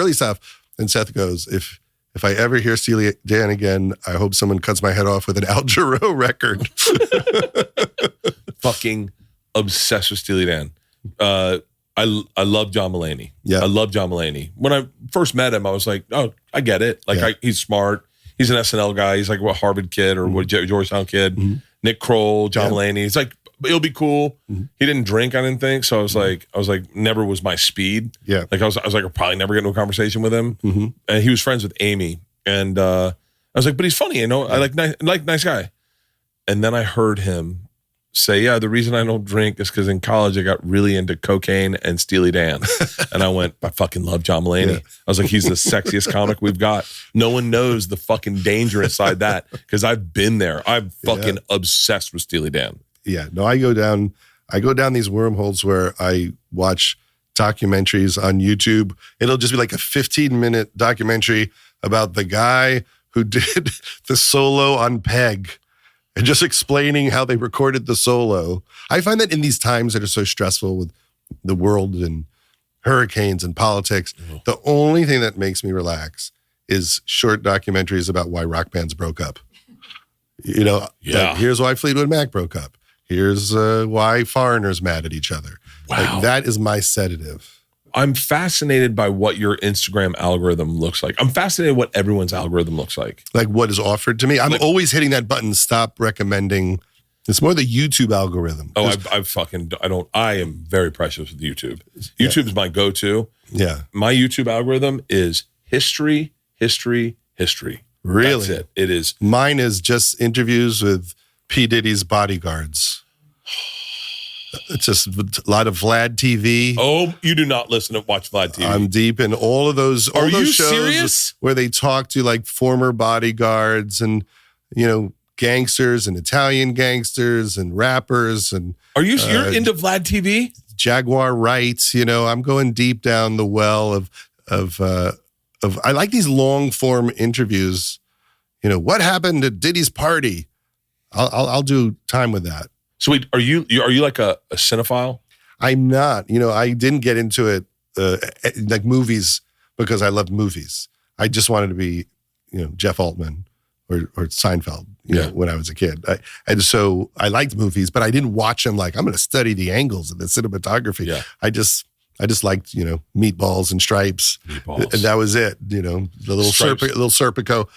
And Seth goes, if I ever hear Steely Dan again, I hope someone cuts my head off with an Al Jarreau record. Fucking obsessed with Steely Dan. I love John Mulaney. Yeah. I love John Mulaney. When I first met him, I was like, oh, I get it. Like he's smart. He's an SNL guy. He's like a Harvard kid or what Georgetown kid. Mm-hmm. Nick Kroll, John Mulaney. He's like, it'll be cool. Mm-hmm. He didn't drink, I didn't think. So I was like, never was my speed. Yeah. Like I was like, I'll probably never get into a conversation with him. Mm-hmm. And he was friends with Amy. And I was like, but he's funny, you know. I like nice guy. And then I heard him say, yeah, the reason I don't drink is because in college I got really into cocaine and Steely Dan. And I went, I fucking love John Mulaney. Yeah. I was like, he's the sexiest comic we've got. No one knows the fucking danger inside that because I've been there. I'm fucking obsessed with Steely Dan. Yeah, no, I go down these wormholes where I watch documentaries on YouTube. It'll just be like a 15-minute documentary about the guy who did the solo on Peg. And just explaining how they recorded the solo. I find that in these times that are so stressful with the world and hurricanes and politics, the only thing that makes me relax is short documentaries about why rock bands broke up. You know, like, here's why Fleetwood Mac broke up. Here's why foreigners mad at each other. Wow. Like, that is my sedative. I'm fascinated by what your Instagram algorithm looks like. I'm fascinated what everyone's algorithm looks like. Like what is offered to me. I'm always hitting that button, stop recommending. It's more the YouTube algorithm. Oh, I am very precious with YouTube. YouTube is my go-to. Yeah. My YouTube algorithm is history, history, history. Really? That's it. It is. Mine is just interviews with P. Diddy's bodyguards. It's just a lot of Vlad TV. Oh, you do not watch Vlad TV. I'm deep in all of those. All Are those you shows serious? Where they talk to like former bodyguards and gangsters and Italian gangsters and rappers and. Are you? You're into Vlad TV? Jaguar rights. I'm going deep down the well of. I like these long form interviews. What happened at Diddy's party? I'll do time with that. So wait, are you like a cinephile? I'm not. I didn't get into it like movies because I loved movies. I just wanted to be, Jeff Altman or Seinfeld. When I was a kid, and so I liked movies, but I didn't watch them like I'm going to study the angles and the cinematography. Yeah. I just liked meatballs and stripes, and that was it. The little Serpico.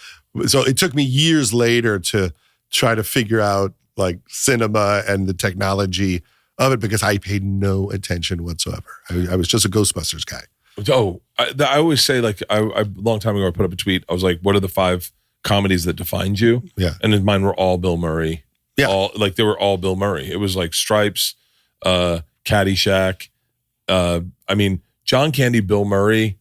So it took me years later to try to figure out like cinema and the technology of it because I paid no attention whatsoever. I was just a Ghostbusters guy. Oh, I always say like a long time ago I put up a tweet. I was like, "What are the 5 comedies that defined you?" Yeah, and mine were all Bill Murray. Yeah, they were all Bill Murray. It was like Stripes, Caddyshack. John Candy, Bill Murray,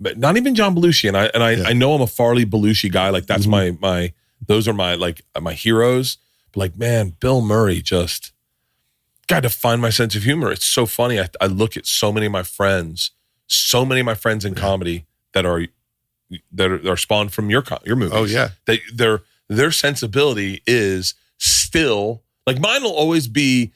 but not even John Belushi. I know I'm a Farley Belushi guy. Like that's my those are my heroes. But like, man, Bill Murray just got to find my sense of humor. It's so funny. I look at so many of my friends in comedy that are spawned from your movies. Oh yeah, their sensibility is still like mine will always be.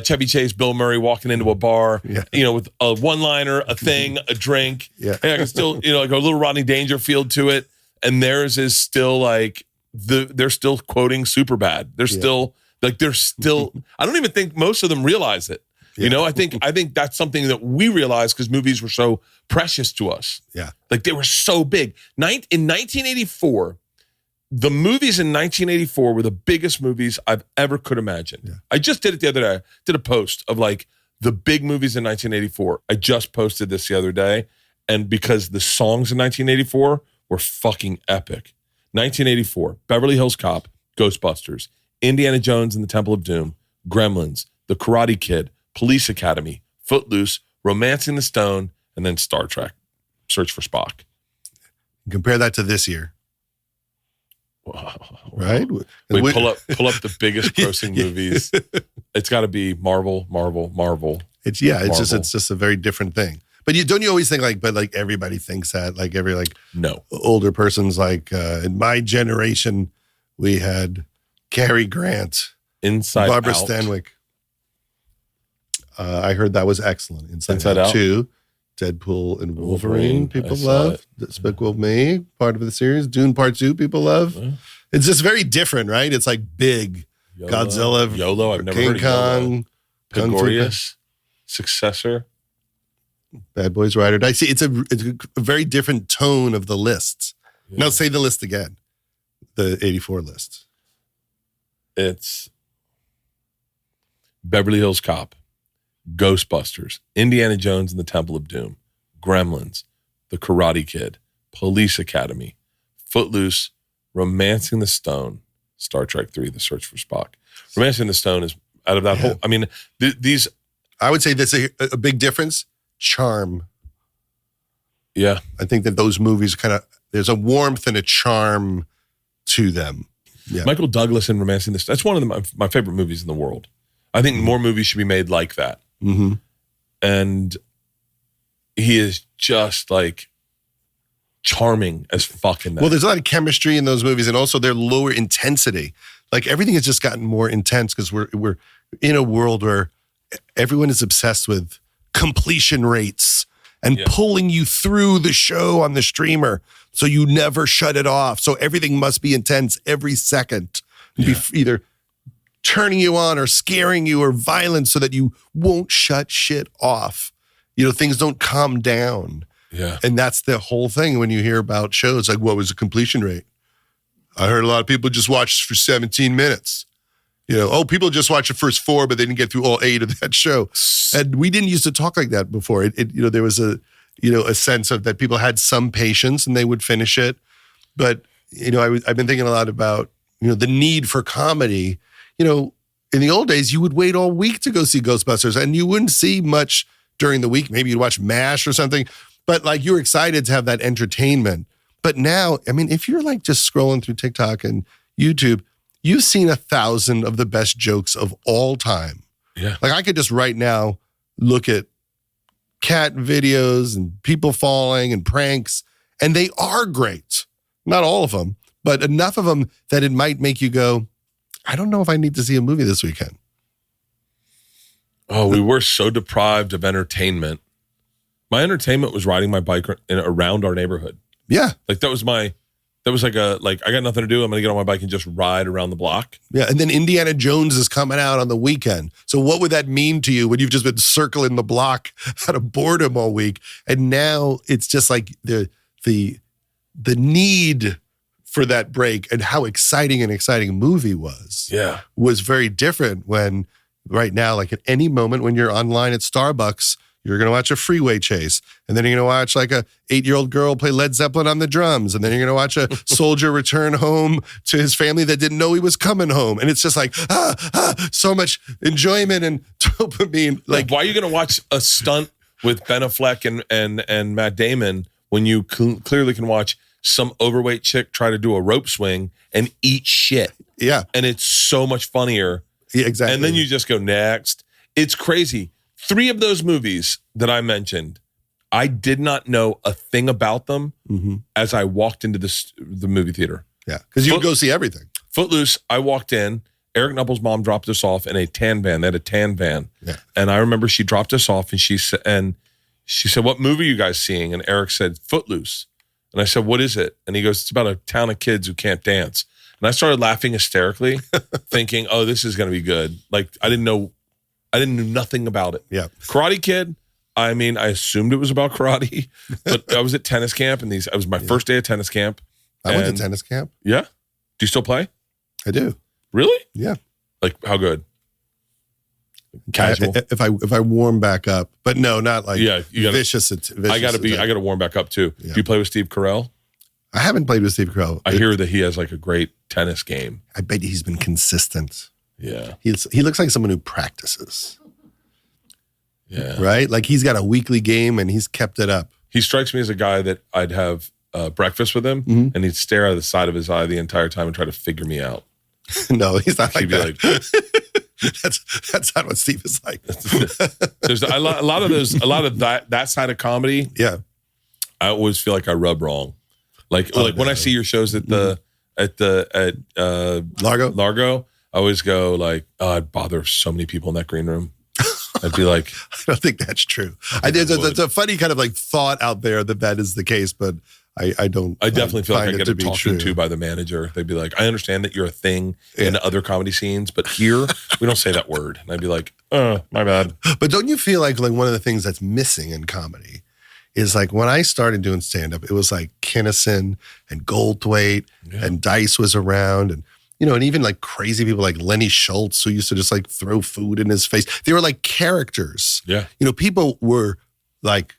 Chevy Chase, Bill Murray walking into a bar, with a one-liner, a thing, a drink. Yeah. And I can still, like a little Rodney Dangerfield to it. And theirs is still like, they're still quoting Superbad. They're still, I don't even think most of them realize it. Yeah. I think that's something that we realized because movies were so precious to us. Yeah. Like they were so big. In 1984, the movies in 1984 were the biggest movies I've ever could imagine. Yeah. I just did it the other day. I did a post of like the big movies in 1984. I just posted this the other day. And because the songs in 1984 were fucking epic. 1984, Beverly Hills Cop, Ghostbusters, Indiana Jones and the Temple of Doom, Gremlins, The Karate Kid, Police Academy, Footloose, Romancing the Stone, and then Star Trek, Search for Spock. Compare that to this year. Right? Wait, pull up the biggest grossing movies. It's got to be Marvel. It's just a very different thing. But don't you always think like everybody thinks that like every no older person's like in my generation we had Cary Grant, Inside Barbara Out. Stanwyck. I heard that was excellent. Inside Out 2. Deadpool and Wolverine, people love. Despicable Me, part of the series. Dune Part 2, people love. Yeah. It's just very different, right? It's like big. Godzilla, YOLO, I've never King heard of Kong, Pygorius, Successor, Bad Boys Ride or Die. See, it's a very different tone of the lists. Yeah. Now say the list again. The 84 list. It's Beverly Hills Cop, Ghostbusters, Indiana Jones and the Temple of Doom, Gremlins, The Karate Kid, Police Academy, Footloose, Romancing the Stone, Star Trek 3, The Search for Spock. Romancing the Stone is out of that whole, these. I would say that's a big difference. Charm. Yeah. I think that those movies there's a warmth and a charm to them. Yeah. Michael Douglas in Romancing the Stone, that's one of my favorite movies in the world. I think more movies should be made like that. Mm-hmm. And he is just like charming as fuck in that. Well, there's a lot of chemistry in those movies, and also they're lower intensity. Like everything has just gotten more intense because we're in a world where everyone is obsessed with completion rates and pulling you through the show on the streamer so you never shut it off. So everything must be intense every second. Be either turning you on or scaring you or violent so that you won't shut shit off. Things don't calm down. Yeah. And that's the whole thing when you hear about shows. Like, what was the completion rate? I heard a lot of people just watched for 17 minutes. People just watched the first 4, but they didn't get through all 8 of that show. And we didn't used to talk like that before. There was a sense of that people had some patience and they would finish it. But, I've been thinking a lot about, the need for comedy. In the old days, you would wait all week to go see Ghostbusters and you wouldn't see much during the week. Maybe you'd watch MASH or something, but like you're excited to have that entertainment. But now, if you're like just scrolling through TikTok and YouTube, you've seen 1,000 of the best jokes of all time. Yeah. Like I could just right now look at cat videos and people falling and pranks, and they are great. Not all of them, but enough of them that it might make you go, I don't know if I need to see a movie this weekend. Oh, we were so deprived of entertainment. My entertainment was riding my bike around our neighborhood. Yeah. Like that was I got nothing to do. I'm going to get on my bike and just ride around the block. Yeah. And then Indiana Jones is coming out on the weekend. So what would that mean to you when you've just been circling the block out of boredom all week? And now it's just like the need for that break and how exciting an exciting movie was very different when right now, like at any moment when you're online at Starbucks, you're going to watch a freeway chase. And then you're going to watch like a 8-year-old girl play Led Zeppelin on the drums. And then you're going to watch a soldier return home to his family that didn't know he was coming home. And it's just like, so much enjoyment and dopamine. Like, why are you going to watch a stunt with Ben Affleck and Matt Damon when you clearly can watch some overweight chick try to do a rope swing and eat shit? Yeah. And it's so much funnier. Yeah, exactly. And then you just go next. It's crazy. 3 of those movies that I mentioned, I did not know a thing about them as I walked into the movie theater. Yeah, because you would go see everything. Footloose, I walked in. Eric Knupples' mom dropped us off in a tan van. They had a tan van. Yeah. And I remember she dropped us off and she said, "What movie are you guys seeing?" And Eric said, "Footloose." And I said, "What is it?" And he goes, "It's about a town of kids who can't dance." And I started laughing hysterically, thinking, "Oh, this is going to be good." Like I didn't know nothing about it. Yeah. Karate Kid, I assumed it was about karate, but I was at tennis camp and it was my first day at tennis camp. I went to tennis camp. Yeah. Do you still play? I do. Really? Yeah. Like how good? Casual. If I warm back up, but no, not like you gotta, vicious. I got to warm back up too. Yeah. Do you play with Steve Carell? I haven't played with Steve Carell. I hear that he has like a great tennis game. I bet he's been consistent. Yeah. He looks like someone who practices. Yeah. Right? Like he's got a weekly game and he's kept it up. He strikes me as a guy that I'd have breakfast with him and he'd stare out of the side of his eye the entire time and try to figure me out. No, he's not like He'd be that. That's not what Steve is like. There's a lot of that side of comedy. Yeah. I always feel like I rub wrong. Like when I see your shows at Largo, I always go like, oh, I'd bother so many people in that green room. I'd be like, I don't think that's true. There's a funny kind of like thought out there that is the case, but I don't. I definitely feel like I get talked true. to by the manager. They'd be like, I understand that you're a thing in other comedy scenes, but here we don't say that word. And I'd be like, oh, my bad. But don't you feel like one of the things that's missing in comedy is like when I started doing stand-up, it was like Kinnison and Goldthwait and Dice was around and, and even like crazy people like Lenny Schultz who used to just like throw food in his face. They were like characters. Yeah. People were like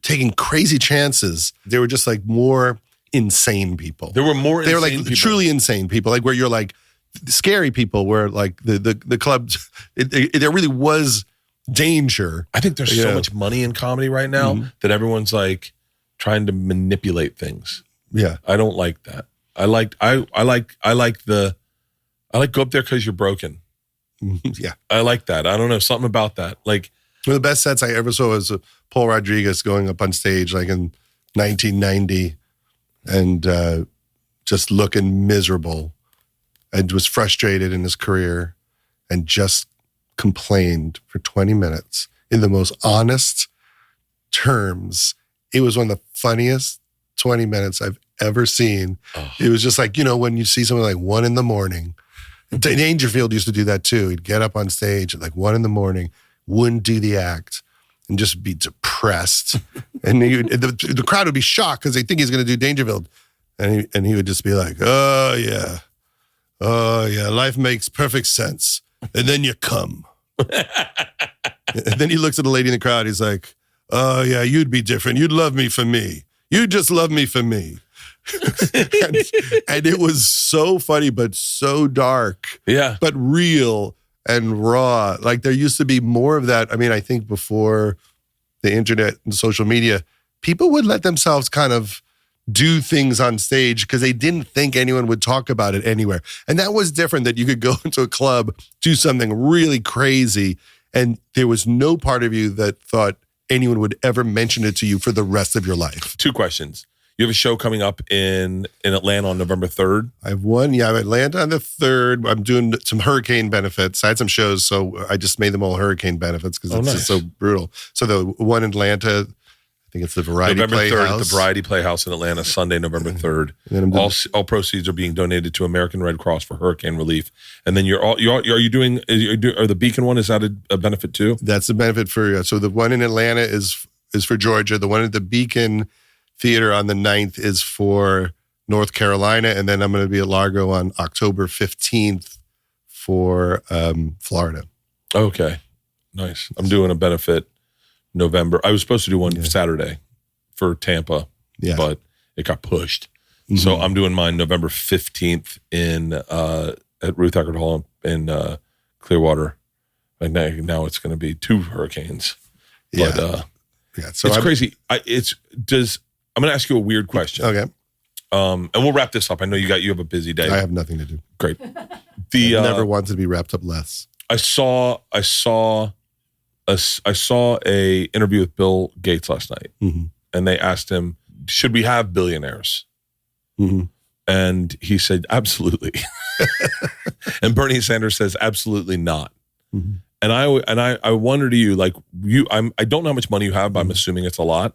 taking crazy chances. They were just like more insane people. They were like people. Truly insane people, like where you're like scary people where like the clubs, there really was danger. I think there's so much money in comedy right now that everyone's like trying to manipulate things. Yeah. I don't like that. I like go up there because you're broken. Yeah. I like that. I don't know, something about that. Like one of the best sets I ever saw was Paul Rodriguez going up on stage like in 1990 and just looking miserable and was frustrated in his career and just complained for 20 minutes in the most honest terms. It was one of the funniest 20 minutes I've ever seen. Oh. It was just like, when you see something like 1 a.m, Dangerfield used to do that too. He'd get up on stage at like 1 a.m, wouldn't do the act and just be depressed. And the crowd would be shocked because they think he's going to do Dangerfield. And he would just be like, oh yeah, life makes perfect sense. And then you come. And then he looks at the lady in the crowd. He's like, oh yeah, you'd be different. You'd love me for me. You just love me for me. and it was so funny, but so dark. Yeah. But real and raw. Like there used to be more of that. I mean, I think before the internet and social media, people would let themselves kind of do things on stage because they didn't think anyone would talk about it anywhere. And that was different, that you could go into a club, do something really crazy, and there was no part of you that thought anyone would ever mention it to you for the rest of your life. 2 questions. You have a show coming up in Atlanta on November 3rd. I have one. Yeah, I'm Atlanta on the 3rd. I'm doing some hurricane benefits. I had some shows, so I just made them all hurricane benefits because it's just so brutal. So the one in Atlanta, I think it's the Variety November Playhouse. 3rd, the Variety Playhouse in Atlanta, Sunday, November 3rd. All proceeds are being donated to American Red Cross for hurricane relief. And then are the Beacon one, is that a benefit too? That's the benefit for, so the one in Atlanta is for Georgia. The one at the Beacon Theater on the 9th is for North Carolina. And then I'm going to be at Largo on October 15th for Florida. Okay. Nice. I'm doing a benefit November. I was supposed to do one Saturday for Tampa, but it got pushed. Mm-hmm. So I'm doing mine November 15th at Ruth Eckerd Hall in Clearwater. And now it's going to be 2 hurricanes. But so it's crazy. I'm going to ask you a weird question. Okay. And we'll wrap this up. I know you have a busy day. I have nothing to do. Great. I never wanted to be wrapped up less. I saw a interview with Bill Gates last night, and they asked him, "Should we have billionaires?" Mm-hmm. And he said, "Absolutely." And Bernie Sanders says, "Absolutely not." Mm-hmm. And I wonder to you, like I don't know how much money you have, but I'm assuming it's a lot,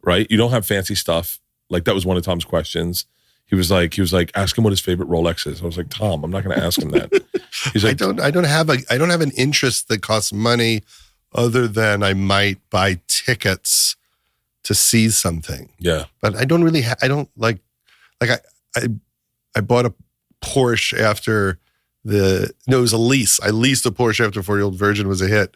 right? You don't have fancy stuff. Like that was one of Tom's questions. He was like, ask him what his favorite Rolex is. I was like, Tom, I'm not going to ask him that. He's like, I don't have an interest that costs money, other than I might buy tickets to see something. Yeah, but I don't really. I bought a Porsche after. It was a lease. I leased a Porsche after 4-year-old Virgin was a hit.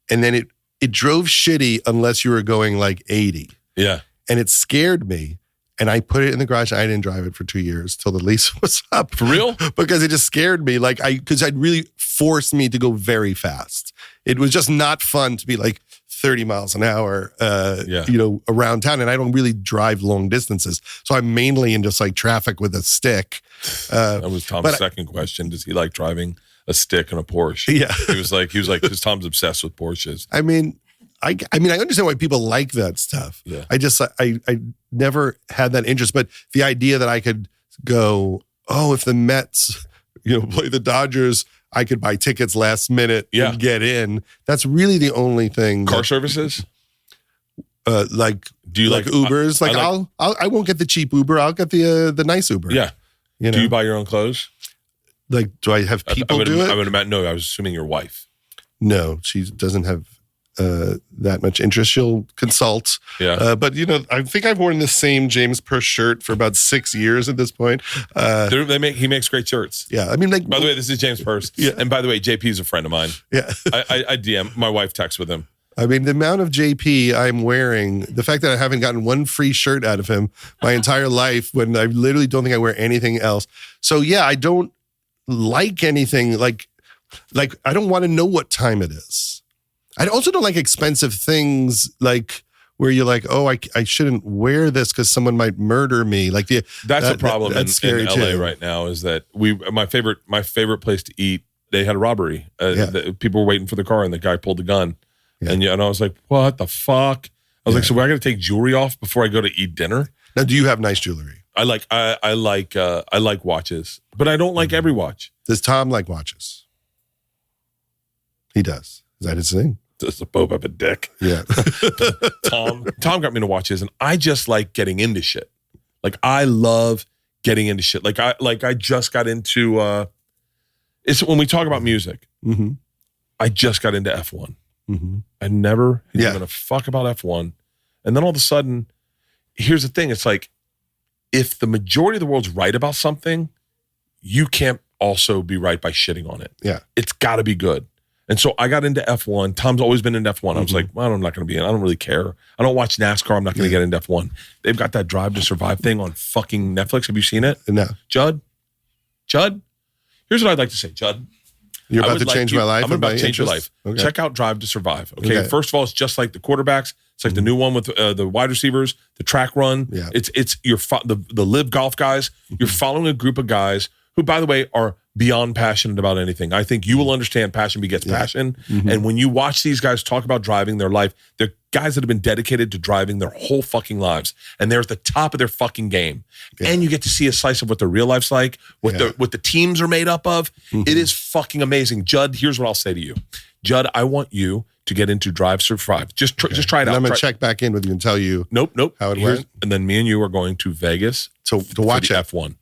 And then it drove shitty unless you were going like 80. Yeah. And it scared me. And I put it in the garage. I didn't drive it for 2 years till the lease was up. For real? Because it just scared me. Because I'd really forced me to go very fast. It was just not fun to be like 30 miles an hour, around town. And I don't really drive long distances. So I'm mainly in just like traffic with a stick. That was Tom's second question. Does he like driving a stick and a Porsche? Yeah. He was like, because Tom's obsessed with Porsches. I mean, I understand why people like that stuff. Yeah. I never had that interest, but the idea that I could go, if the Mets, play the Dodgers, I could buy tickets last minute and get in. That's really the only thing. Car services? Do you like Ubers? I won't get the cheap Uber. I'll get the nice Uber. Yeah. Do you buy your own clothes? Like, do I have people do it? I would imagine. No, I was assuming your wife. No, she doesn't have that much interest. She'll consult. Yeah. But I think I've worn the same James Purse shirt for about 6 years at this point. He makes great shirts. Yeah. I mean, by the way, this is James Purse. Yeah. And by the way, JP is a friend of mine. Yeah. I DM, my wife texts with him. I mean, the amount of JP I'm wearing, the fact that I haven't gotten one free shirt out of him my entire life, when I literally don't think I wear anything else. So yeah, I don't like anything like I don't want to know what time it is. I also don't like expensive things like where you're like, I shouldn't wear this because someone might murder me. Like that's a problem that's scary in LA too. Right now is that my favorite place to eat, they had a robbery. People were waiting for the car and the guy pulled the gun. Yeah. And I was like, what the fuck? I was like, so I got to take jewelry off before I go to eat dinner? Now, do you have nice jewelry? I like watches, but I don't like every watch. Does Tom like watches? He does. Is that his thing? Does the Pope have a dick? Yeah. Tom got me into watches, and I just like getting into shit. Like I love getting into shit. Like I just got into. It's when we talk about music. Mm-hmm. I just got into F1. Mm-hmm. I never had given a fuck about F1. And then all of a sudden, here's the thing. It's like, if the majority of the world's right about something, you can't also be right by shitting on it. Yeah. It's got to be good. And so I got into F1. Tom's always been into F1. I was like, well, I'm not going to be in. I don't really care. I don't watch NASCAR. I'm not going to get into F1. They've got that Drive to Survive thing on fucking Netflix. Have you seen it? No. Judd, here's what I'd like to say, Judd. You're about to change my life. I'm about to change your life. Okay. Check out Drive to Survive. Okay. First of all, it's just like the quarterbacks. It's like the new one with the wide receivers, the track run. Yeah. It's the live golf guys. You're following a group of guys who, by the way, are beyond passionate about anything. I think you will understand passion begets passion. And when you watch these guys talk about driving their life, they're guys that have been dedicated to driving their whole fucking lives. And they're at the top of their fucking game. And you get to see a slice of what their real life's like, what the teams are made up of. It is fucking amazing. Judd, here's what I'll say to you. Judd, I want you to get into Drive Survive. Just try it out. I'm going to check back in with you and tell you how it went. And then me and you are going to Vegas to watch F1.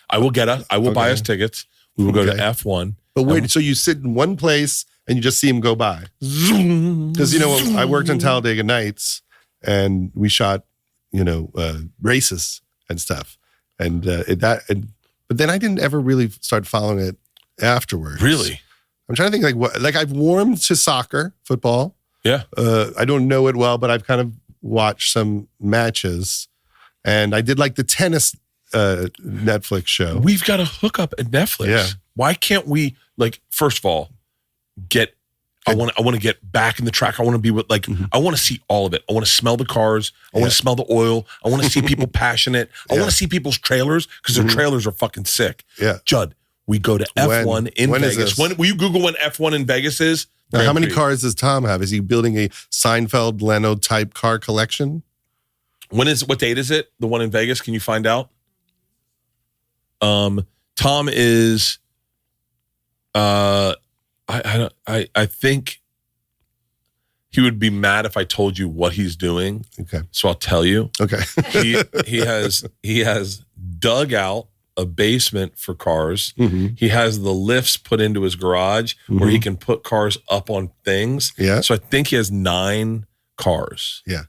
I will buy us tickets. We will go to F1. But wait, so you sit in one place and you just see him go by? Because, I worked on Talladega Nights and we shot, races and stuff. But then I didn't ever really start following it afterwards. Really? I'm trying to think I've warmed to soccer, football. Yeah. I don't know it well, but I've kind of watched some matches. And I did like the tennis Netflix show. We've got to hook up at Netflix. Yeah. Why can't we, first of all, I want to get back in the track. I want to be with I want to see all of it. I want to smell the cars. I want to smell the oil. I want to see people passionate. I want to see people's trailers because their trailers are fucking sick. Yeah. Judd, we go to F1 in Vegas. When will you Google when F1 in Vegas is? Now, how many cars does Tom have? Is he building a Seinfeld Leno type car collection? What date is it? The one in Vegas? Can you find out? Tom is I think he would be mad if I told you what he's doing. Okay. So I'll tell you. Okay. he has dug out a basement for cars. He has the lifts put into his garage where he can put cars up on things. Yeah. So I think he has 9 cars. Yeah.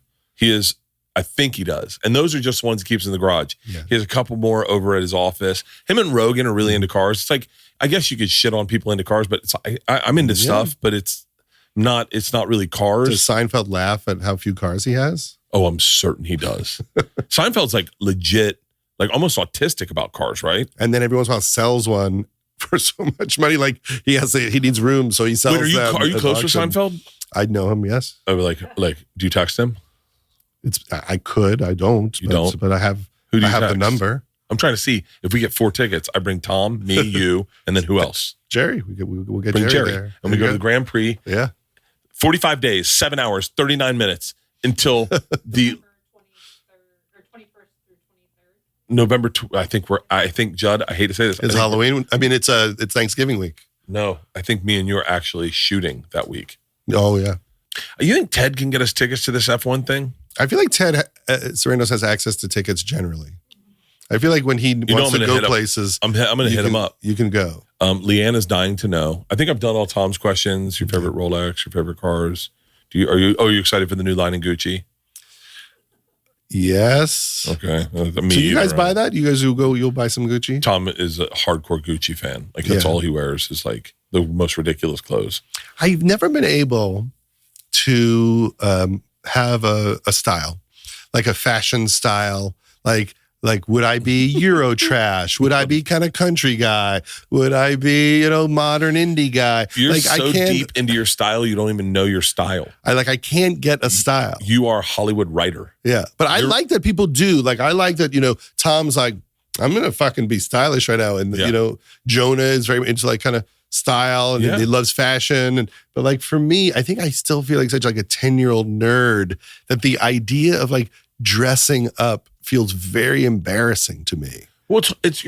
I think he does. And those are just ones he keeps in the garage. Yeah. He has a couple more over at his office. Him and Rogan are really into cars. It's like, I guess you could shit on people into cars, but I'm into stuff, but it's not really cars. Does Seinfeld laugh at how few cars he has? Oh, I'm certain he does. Seinfeld's legit, almost autistic about cars, right? And then every once in a while sells one for so much money. He needs room, so he sells them. Are you close with Seinfeld? I know him, yes. Oh, do you text him? I could. I don't. You don't? But I have. Who do you have text? the number. I'm trying to see if we get 4 tickets. I bring Tom, me, you, and then who else? Jerry. We'll get bring Jerry there. And we go to the Grand Prix. Yeah. 45 days, 7 hours, 39 minutes until the November. I think Judd. I hate to say this. It's Halloween. I mean, it's Thanksgiving week. No, I think me and you are actually shooting that week. Oh yeah. You think Ted can get us tickets to this F1 thing? I feel like Ted Sarandos has access to tickets generally. I feel like when he wants to go places, I'm going to hit him up. You can go. Leanne is dying to know. I think I've done all Tom's questions. Your favorite Rolex, your favorite cars. Are you excited for the new line in Gucci? Yes. Okay. So you guys buy that? You guys who go, you'll buy some Gucci? Tom is a hardcore Gucci fan. That's all he wears is the most ridiculous clothes. I've never been able to have a style, like a fashion style, like would I be Euro trash? Would I be kind of country guy? Would I be, modern indie guy? You're so deep into your style, you don't even know your style. I can't get a style. You are a Hollywood writer. Yeah. But I like that people do. I like that, Tom's like, I'm going to fucking be stylish right now. And, Jonah is very into kind of style and he loves fashion. But for me, I think I still feel like such a 10-year-old nerd that the idea of dressing up feels very embarrassing to me. Well, it's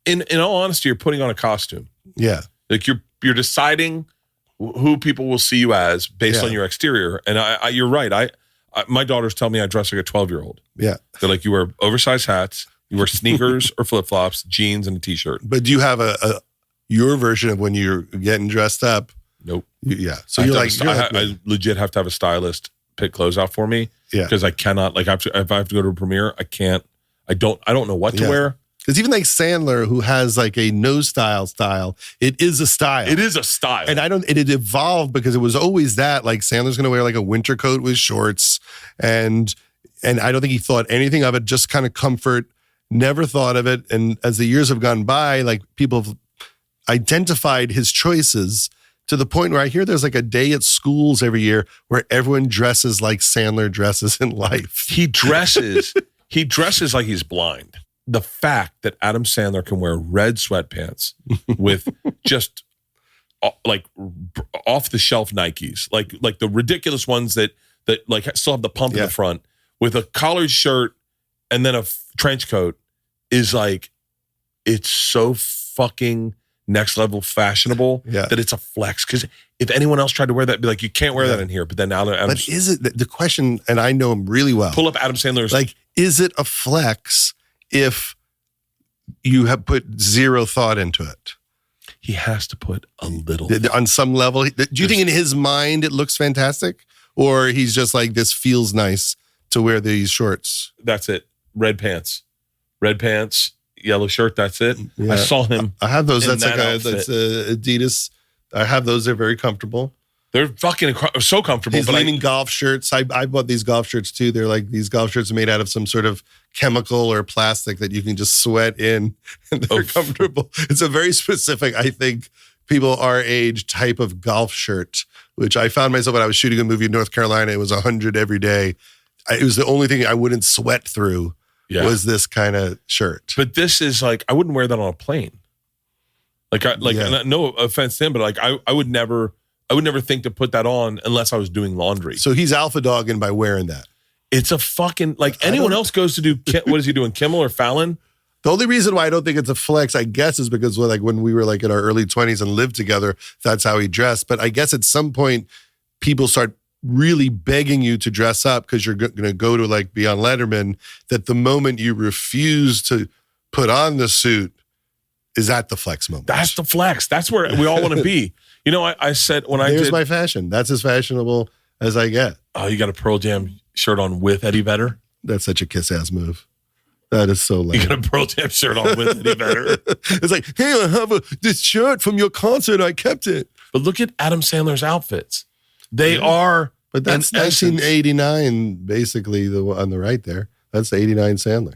in all honesty, you're putting on a costume. Yeah. You're deciding who people will see you as based on your exterior. And you're right. My daughters tell me I dress like a 12-year-old. Yeah. They're like, you wear oversized hats, you wear sneakers or flip-flops, jeans and a t-shirt. But do you have your version of when you're getting dressed up? Nope. Yeah. So I legit have to have a stylist pick clothes out for me. Yeah. Because I cannot, if I have to go to a premiere, I can't. I don't know what to wear. Because even like Sandler, who has like a no style, it is a style. It is a style. And it evolved because it was always that. Like Sandler's going to wear like a winter coat with shorts. And I don't think he thought anything of it, just kind of comfort, never thought of it. And as the years have gone by, like people have identified his choices to the point where I hear there's like a day at schools every year where everyone dresses like Sandler dresses in life. He dresses like he's blind. The fact that Adam Sandler can wear red sweatpants with just like off the shelf Nikes, like the ridiculous ones that like still have the pump in the front, with a collared shirt and then a trench coat, is like, it's so fucking next level fashionable that it's a flex. Because if anyone else tried to wear that, be like, you can't wear that in here. But then now they're But is it the question? And I know him really well. Pull up Adam Sandler's. Like, is it a flex if you have put zero thought into it? He has to put a little on some level. Do you think in his mind it looks fantastic, or he's just like, this feels nice to wear these shorts? That's it. Red pants, yellow shirt. That's it. Yeah. I saw him. I have those. That's like that's Adidas. I have those. They're very comfortable. They're fucking so comfortable. He's leaning golf shirts. I bought these golf shirts too. They're like, these golf shirts are made out of some sort of chemical or plastic that you can just sweat in, and they're comfortable. It's a very specific, I think, people our age type of golf shirt, which I found myself when I was shooting a movie in North Carolina. It was 100 every day. It was the only thing I wouldn't sweat through was this kind of shirt. But this is like, I wouldn't wear that on a plane. No offense to him, but like I would never think to put that on unless I was doing laundry. So he's alpha dogging by wearing that. It's a fucking, like, anyone else goes to do, what is he doing, Kimmel or Fallon? The only reason why I don't think it's a flex, I guess, is because like when we were like in our early 20s and lived together, that's how he dressed. But I guess at some point, people start really begging you to dress up because you're going to go to like be on Letterman, that the moment you refuse to put on the suit is at the flex moment. That's the flex. That's where we all want to be. You know, I said when Here's my fashion. That's as fashionable as I get. Oh, you got a Pearl Jam shirt on with Eddie Vedder? That's such a kiss-ass move. That is so lame. You got a Pearl Jam shirt on with Eddie Vedder? It's like, hey, I have this shirt from your concert. I kept it. But look at Adam Sandler's outfits. They are... But that's 1989, basically, on the right there. That's the 89 Sandler.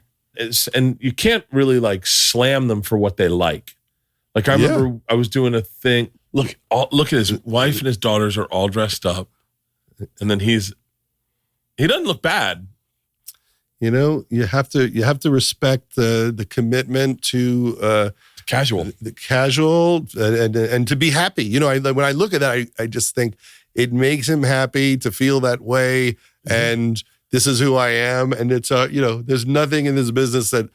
And you can't really like slam them for what they like. Like I remember I was doing a thing. Look at his wife and his daughters are all dressed up, and then he doesn't look bad. You know, you have to respect the commitment to casual, and to be happy. You know, when I look at that, I just think it makes him happy to feel that way, and this is who I am. And it's there's nothing in this business that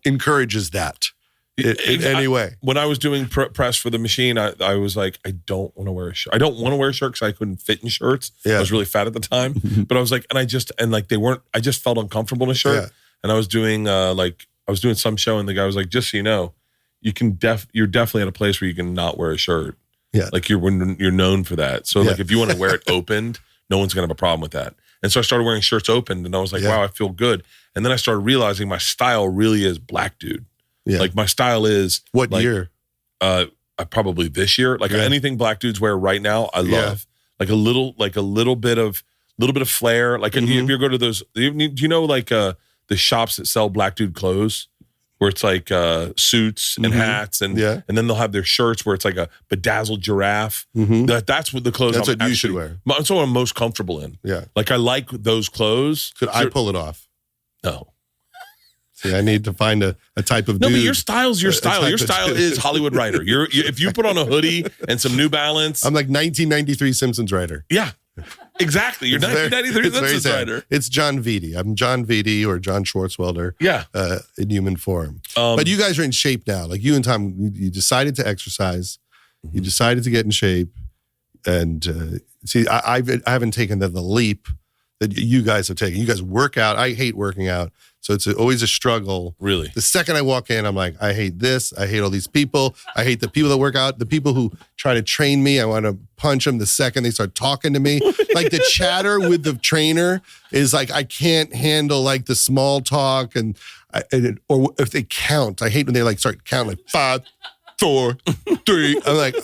encourages that in any way. When I was doing press for the machine, I was like, I don't want to wear a shirt. I don't want to wear a shirt because I couldn't fit in shirts. Yeah. I was really fat at the time, but I was like, I just felt uncomfortable in a shirt. Yeah. And I was doing some show, and the guy was like, just so you know, you're definitely at a place where you can not wear a shirt. Yeah. Like you're known for that. So like if you want to wear it opened, no one's gonna have a problem with that. And so I started wearing shirts opened, and I was like, wow, I feel good. And then I started realizing my style really is black dude. Yeah. Like my style is what year? Probably this year. Like anything black dudes wear right now, I love. Like a little bit of flair. Like if you go to those, do you know like the shops that sell black dude clothes, where it's like suits and hats, and then they'll have their shirts where it's like a bedazzled giraffe. That's what the clothes. That's what you should wear. That's what I'm most comfortable in. Yeah, like I like those clothes. Could I pull it off? No. See, I need to find a type of dude. No, but your style's your style. Your style is Hollywood writer. If you put on a hoodie and some New Balance, I'm like 1993 Simpsons writer. Yeah. Exactly. You're 1993 Simpsons writer. It's John Vitti. I'm John Vitti or John Schwartzwelder. Yeah. In human form. But you guys are in shape now. Like you and Tom, you decided to exercise. You decided to get in shape. And see, I haven't taken the leap that you guys have taken. You guys work out. I hate working out. So it's always a struggle. Really? The second I walk in, I'm like, I hate this. I hate all these people. I hate the people that work out. The people who try to train me, I want to punch them the second they start talking to me. Like the chatter with the trainer is like, I can't handle like the small talk or if they count. I hate when they like start counting like 5, 4, 3. I'm like,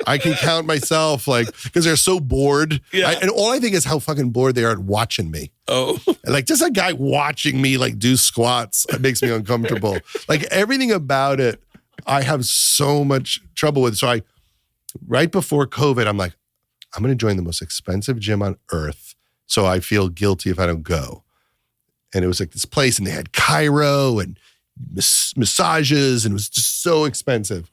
I can count myself like because they're so bored. Yeah. And all I think is how fucking bored they are at watching me. Oh. Like just a guy watching me like do squats, it makes me uncomfortable. Like everything about it, I have so much trouble with. So right before COVID, I'm like, I'm going to join the most expensive gym on earth. So I feel guilty if I don't go. And it was like this place and they had chiro and massages and it was just so expensive.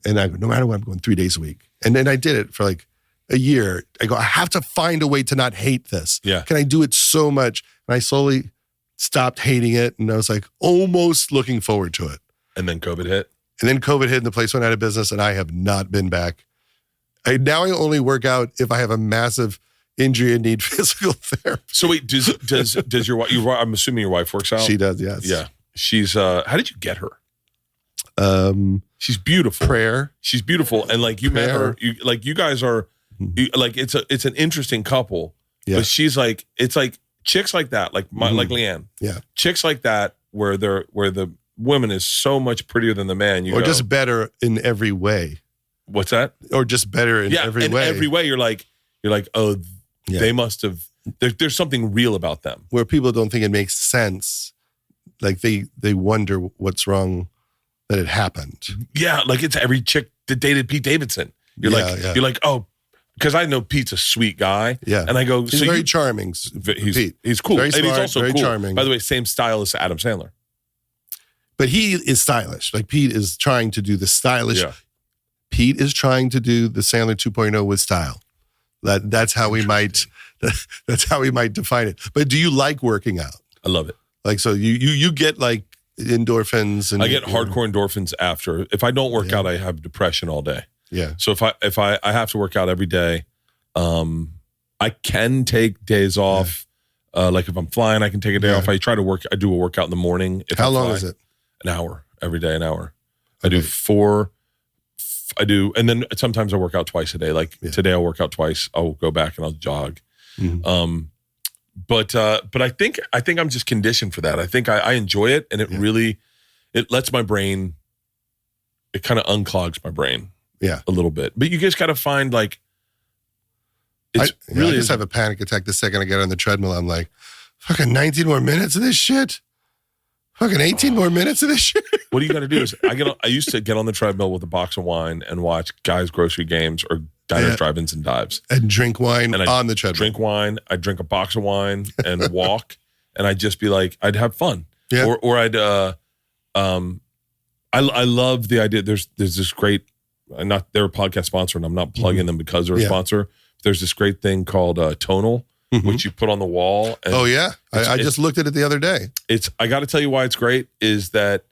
And I go, no matter what, I'm going 3 days a week. And then I did it for like a year. I go, I have to find a way to not hate this. Yeah. Can I do it so much? And I slowly stopped hating it. And I was like almost looking forward to it. And then COVID hit. And then COVID hit and the place went out of business and I have not been back. Now I only work out if I have a massive injury and need physical therapy. So wait, does your wife, I'm assuming your wife works out? She does, yes. Yeah. She's, how did you get her? She's beautiful. Prayer. She's beautiful. And like you met her, you guys are, like it's an interesting couple. Yeah. But she's like, it's like chicks like that, like like Leanne. Yeah. Chicks like that where the woman is so much prettier than the man. Or just better in every way. What's that? Or just better in every way. Every way you're like, oh, they must have, there's something real about them. Where people don't think it makes sense. Like they wonder what's wrong that it happened. Yeah, like it's every chick that dated Pete Davidson. You're like, oh, because I know Pete's a sweet guy. Yeah. And I go, he's very charming. He's cool. Very smart, and he's also very cool. charming. By the way, same style as Adam Sandler. But he is stylish. Like Pete is trying to do the stylish. Yeah. Pete is trying to do the Sandler 2.0 with style. That's how we might define it. But do you like working out? I love it. Like, so you get like endorphins and I get hardcore endorphins after. If I don't work out, I have depression all day. Yeah. So if I have to work out every day, I can take days off. Like if I'm flying, I can take a day off. I do a workout in the morning. How long is it? An hour every day, an hour. I do 4. And then sometimes I work out twice a day. Like today I'll work out twice. I'll go back and I'll jog. Mm-hmm. But I think I'm just conditioned for that. I think I enjoy it, and it lets my brain. It kind of unclogs my brain, a little bit. But you just got to find like. I just have a panic attack the second I get on the treadmill. I'm like, fucking 19 more minutes of this shit. Fucking 18 more minutes of this shit. What are you gonna do? Is I used to get on the treadmill with a box of wine and watch guys' grocery games or diners, drive-ins, and dives, and drink wine on the treadmill. Drink wine. I'd drink a box of wine and walk, and I'd just be like, I'd have fun. Yeah. Or I'd I love the idea. There's this great, they're a podcast sponsor, and I'm not plugging them because they're a sponsor. There's this great thing called Tonal, which you put on the wall. And I just looked at it the other day. I got to tell you why it's great is that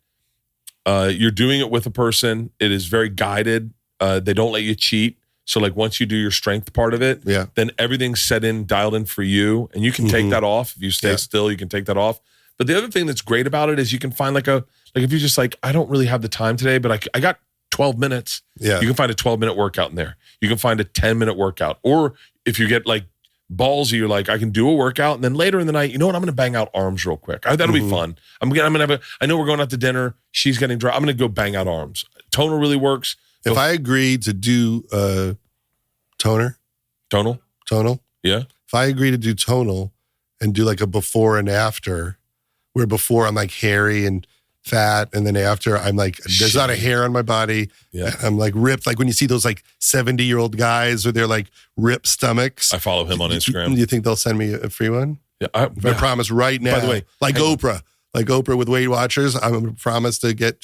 you're doing it with a person. It is very guided. They don't let you cheat. So like once you do your strength part of it, then everything's dialed in for you, and you can take that off. If you stay still, you can take that off. But the other thing that's great about it is you can find like if you're just like, I don't really have the time today, but I got 12 minutes. Yeah. You can find a 12-minute workout in there. You can find a 10-minute workout. Or if you get like ballsy, you're like, I can do a workout, and then later in the night, you know what? I'm going to bang out arms real quick. That'll be fun. I know we're going out to dinner. She's getting dry. I'm going to go bang out arms. Tonal really works. If I agree to do tonal, yeah. If I agree to do tonal and do like a before and after, where before I'm like hairy and fat, and then after I'm like, there's not a hair on my body. Yeah. I'm like ripped. Like when you see those like 70-year-old guys with their like ripped stomachs. I follow him on Instagram. Do you think they'll send me a free one? Yeah. I promise right now. By the way, like Oprah. Like Oprah with Weight Watchers, I'm going to promise to get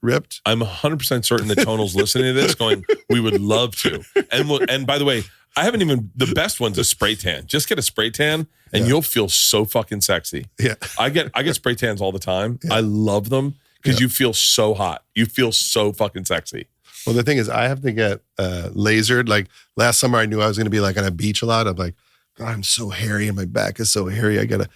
ripped. I'm 100% certain that Tonal's listening to this going, we would love to. And by the way, I haven't even, the best one's a spray tan. Just get a spray tan and you'll feel so fucking sexy. Yeah. I get spray tans all the time. Yeah. I love them because you feel so hot. You feel so fucking sexy. Well, the thing is, I have to get lasered. Like last summer, I knew I was going to be like on a beach a lot. I'm like, God, I'm so hairy and my back is so hairy. I gotta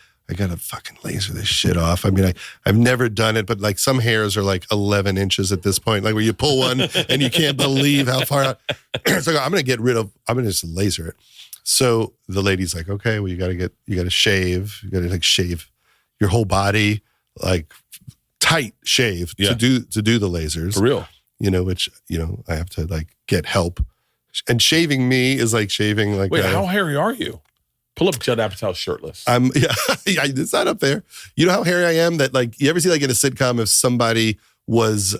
fucking laser this shit off. I mean, I've never done it, but like some hairs are like 11 inches at this point, like where you pull one and you can't believe how far out. So I'm going to just laser it. So the lady's like, okay, well, you got to shave. You got to like shave your whole body, like tight shave to do the lasers. For real. Which, I have to like get help. And shaving me is like shaving like. Wait, how hairy are you? Pull up Judd Apatow shirtless. It's not up there. You know how hairy I am? That like, you ever see like in a sitcom if somebody was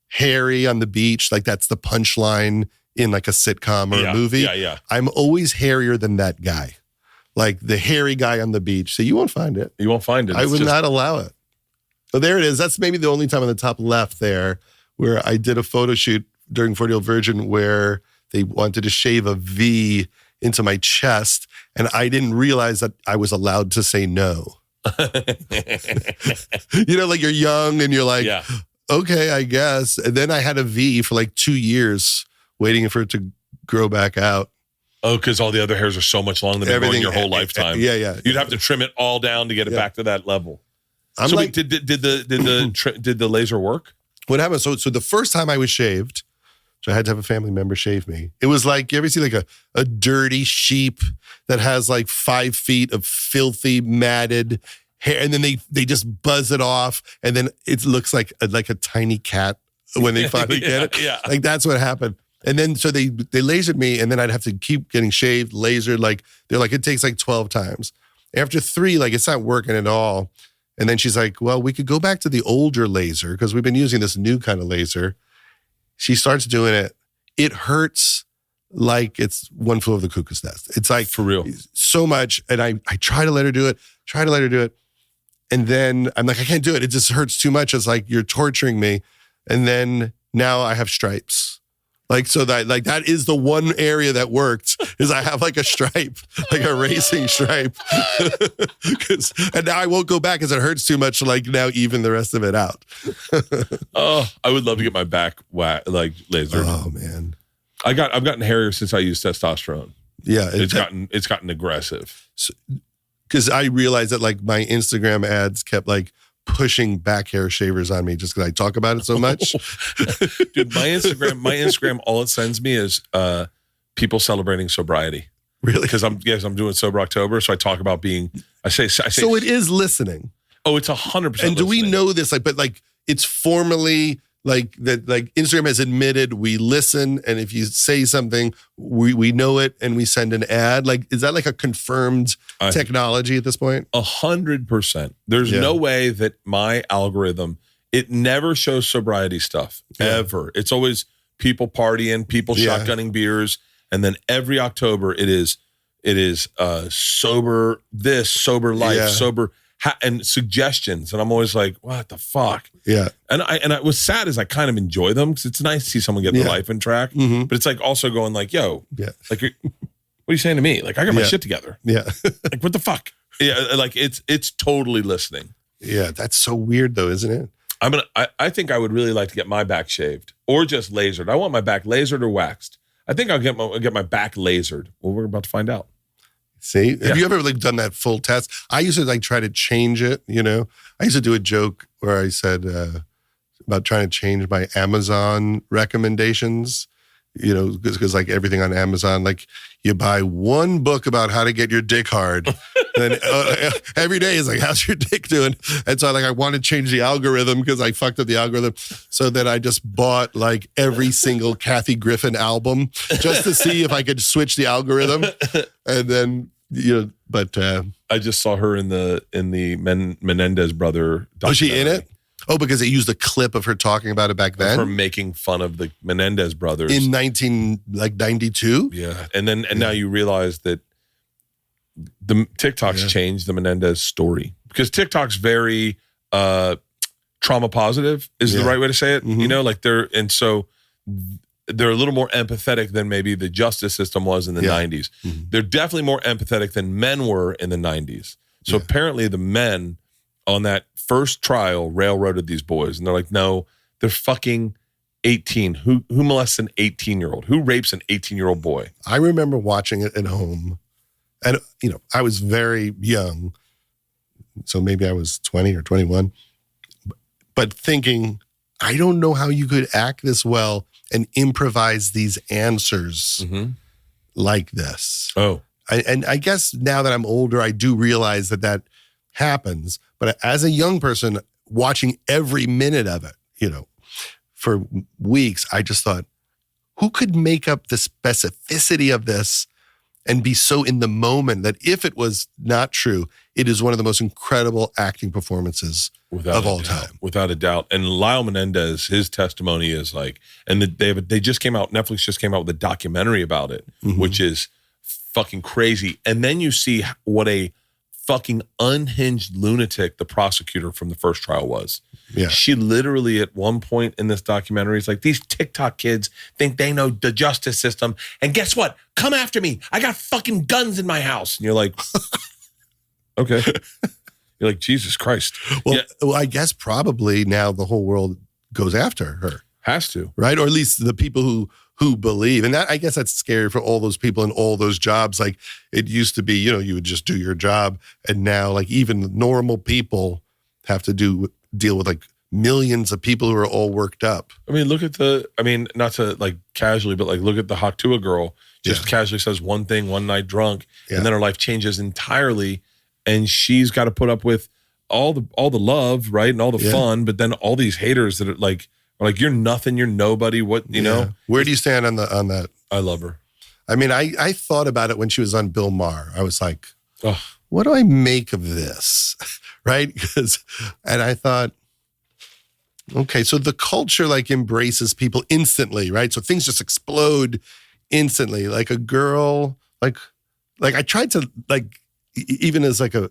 hairy on the beach, like that's the punchline in like a sitcom or a movie. Yeah. I'm always hairier than that guy, like the hairy guy on the beach. So you won't find it. You won't find it. I would not allow it. So there it is. That's maybe the only time on the top left there where I did a photo shoot during 40 Year Old Virgin where they wanted to shave a V into my chest, and I didn't realize that I was allowed to say no. Like you're young and you're like, okay, I guess. And then I had a V for like 2 years waiting for it to grow back out. Oh, because all the other hairs are so much longer than growing your whole lifetime. Yeah. You'd have to trim it all down to get it back to that level. Did the laser work? What happened? So the first time I was shaved, so I had to have a family member shave me. It was like, you ever see like a dirty sheep that has like 5 feet of filthy matted hair, and then they just buzz it off, and then it looks like a tiny cat when they finally get it. Yeah. Like that's what happened. And then so they lasered me, and then I'd have to keep getting shaved, lasered. Like they're like, it takes like 12 times. After 3, like it's not working at all. And then she's like, well, we could go back to the older laser because we've been using this new kind of laser. She starts doing it. It hurts like it's One Flew Over the Cuckoo's Nest. It's like for real so much. And I try to let her do it. And then I'm like, I can't do it. It just hurts too much. It's like, you're torturing me. And then now I have stripes. Like, so that is the one area that worked is I have like a stripe, like a racing stripe. And now I won't go back because it hurts too much to like now even the rest of it out. Oh, I would love to get my back lasered. Oh man. I've gotten hairier since I used testosterone. Yeah. It's gotten aggressive. Because I realized that like my Instagram ads kept like pushing back hair shavers on me just because I talk about it so much. Dude, my Instagram, all it sends me is people celebrating sobriety. Really? Because I'm doing Sober October, so I talk about I say. So it is listening. Oh, it's 100%. And do we know this? Like, but like it's formally like that. Like Instagram has admitted we listen, and if you say something, we know it, and we send an ad. Like, is that like a confirmed technology at this point? 100%. There's no way that my algorithm, it never shows sobriety stuff ever. It's always people partying, people shotgunning beers, and then every October it is sober this, sober life, sober and suggestions, and I'm always like, what the fuck? Yeah. And I was sad as I kind of enjoy them because it's nice to see someone get their life in track, but it's like also going like, yo, like, what are you saying to me? Like, I got my shit together. Yeah. Like, what the fuck? Yeah, like it's totally listening. Yeah, that's so weird though, isn't it? I think I would really like to get my back shaved or just lasered. I want my back lasered or waxed. I think I'll get my back lasered. Well, we're about to find out. See, have you ever like done that full test? I used to like try to change it. I used to do a joke where I said about trying to change my Amazon recommendations. Because like everything on Amazon, like you buy one book about how to get your dick hard, then every day is like, how's your dick doing? And so I want to change the algorithm because I fucked up the algorithm. So then I just bought like every single Kathy Griffin album just to see if I could switch the algorithm. And then but I just saw her in the Menendez brother documentary. Was she in it? Oh, because they used a clip of her talking about it back then? Her making fun of the Menendez brothers. In 1992? Yeah. And now you realize that the TikTok's changed the Menendez story. Because TikTok's very trauma positive is the right way to say it. Mm-hmm. So they're a little more empathetic than maybe the justice system was in the 90s. Mm-hmm. They're definitely more empathetic than men were in the 90s. So apparently the men on that first trial railroaded these boys, and they're like, no, they're fucking 18. Who molests an 18-year-old? Who rapes an 18-year-old boy? I remember watching it at home And, I was very young. So maybe I was 20 or 21. But thinking, I don't know how you could act this well and improvise these answers like this. Oh. And I guess now that I'm older, I do realize that happens. But as a young person, watching every minute of it, for weeks, I just thought, who could make up the specificity of this and be so in the moment that if it was not true, it is one of the most incredible acting performances of all time. Without a doubt. And Lyle Menendez, his testimony is like, and they just came out, Netflix just came out with a documentary about it, which is fucking crazy. And then you see what a fucking unhinged lunatic the prosecutor from the first trial was. Yeah. She literally at one point in this documentary is like, these TikTok kids think they know the justice system. And guess what? Come after me. I got fucking guns in my house. And you're like, okay. You're like, Jesus Christ. Well, I guess probably now the whole world goes after her. Has to. Right? Or at least the people who believe. And that, I guess that's scary for all those people in all those jobs. Like it used to be, you would just do your job. And now like even normal people have to deal with like millions of people who are all worked up. I mean, look at not to like casually, but like look at the Haktua girl, just casually says one thing one night drunk, and then her life changes entirely. And she's got to put up with all the love, right? And all the fun, but then all these haters that are like, you're nothing, you're nobody. What, know? Where do you stand on that? I love her. I mean, I thought about it when she was on Bill Maher. I was like, oh, what do I make of this? Right? And I thought, okay, so the culture like embraces people instantly, right? So things just explode instantly. Like a girl, like I tried to like, even as like a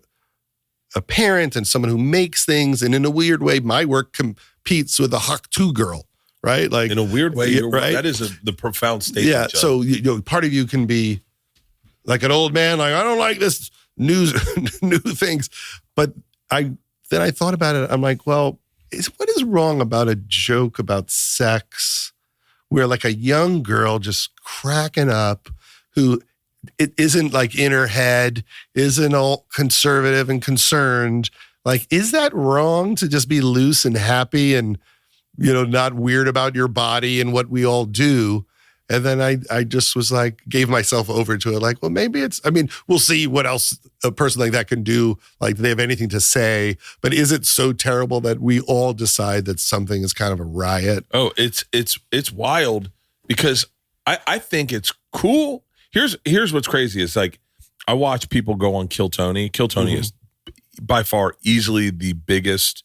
parent and someone who makes things, and in a weird way, my work competes with a Haktua girl, right? Like in a weird way, right? That is the profound statement. Yeah. Judd. So part of you can be like an old man, like I don't like this new things, but then I thought about it. I'm like, well, what is wrong about a joke about sex where like a young girl just cracking up who it isn't like in her head, isn't all conservative and concerned. Like, is that wrong to just be loose and happy and, not weird about your body and what we all do? And then I just was like, gave myself over to it. Like, well, maybe we'll see what else a person like that can do. Like, do they have anything to say? But is it so terrible that we all decide that something is kind of a riot? Oh, it's wild because I think it's cool. Here's what's crazy is like, I watch people go on Kill Tony. Kill Tony is by far easily the biggest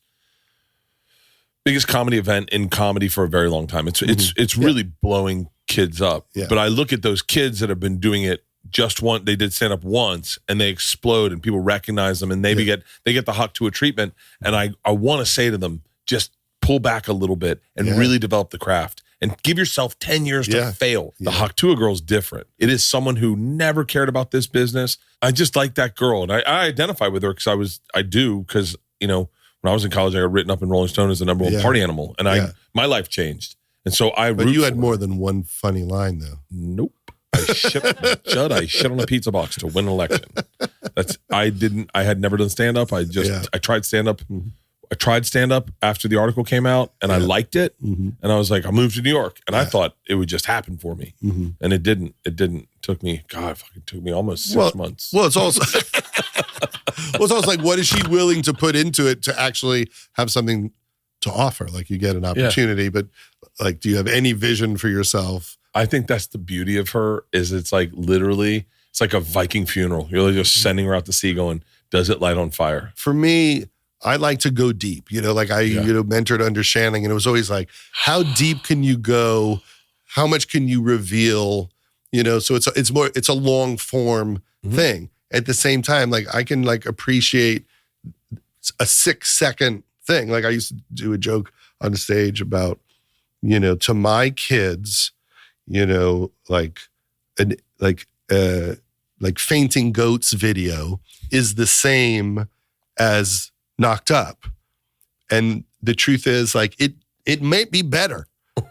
comedy event in comedy for a very long time. It's really blowing kids up. Yeah. But I look at those kids that have been doing it they did stand up once and they explode and people recognize them and they get the Haktua treatment. And I want to say to them, just pull back a little bit and really develop the craft and give yourself 10 years to fail. The Haktua girl's different. It is someone who never cared about this business. I just like that girl. And I identify with her because because, when I was in college, I got written up in Rolling Stone as the number one party animal. And my life changed. And so But you had more than one funny line though. Nope. I shit on a pizza box to win an election. I had never done stand-up. I tried stand-up. I tried stand-up after the article came out and I liked it. And I was like, I moved to New York and I thought it would just happen for me. And it didn't. It took me almost 6 months. Well, it's also like, what is she willing to put into it to actually have something to offer? Like you get an opportunity, but like, do you have any vision for yourself? I think that's the beauty of her is it's like literally, it's like a Viking funeral. You're just sending her out to sea going, does it light on fire? For me, I like to go deep, like I mentored under Shandling and it was always like, how deep can you go? How much can you reveal? So it's a long form thing. At the same time, like I can like appreciate a 6-second thing. Like I used to do a joke on stage about, to my kids, like Fainting Goats video is the same as Knocked Up. And the truth is like, it may be better.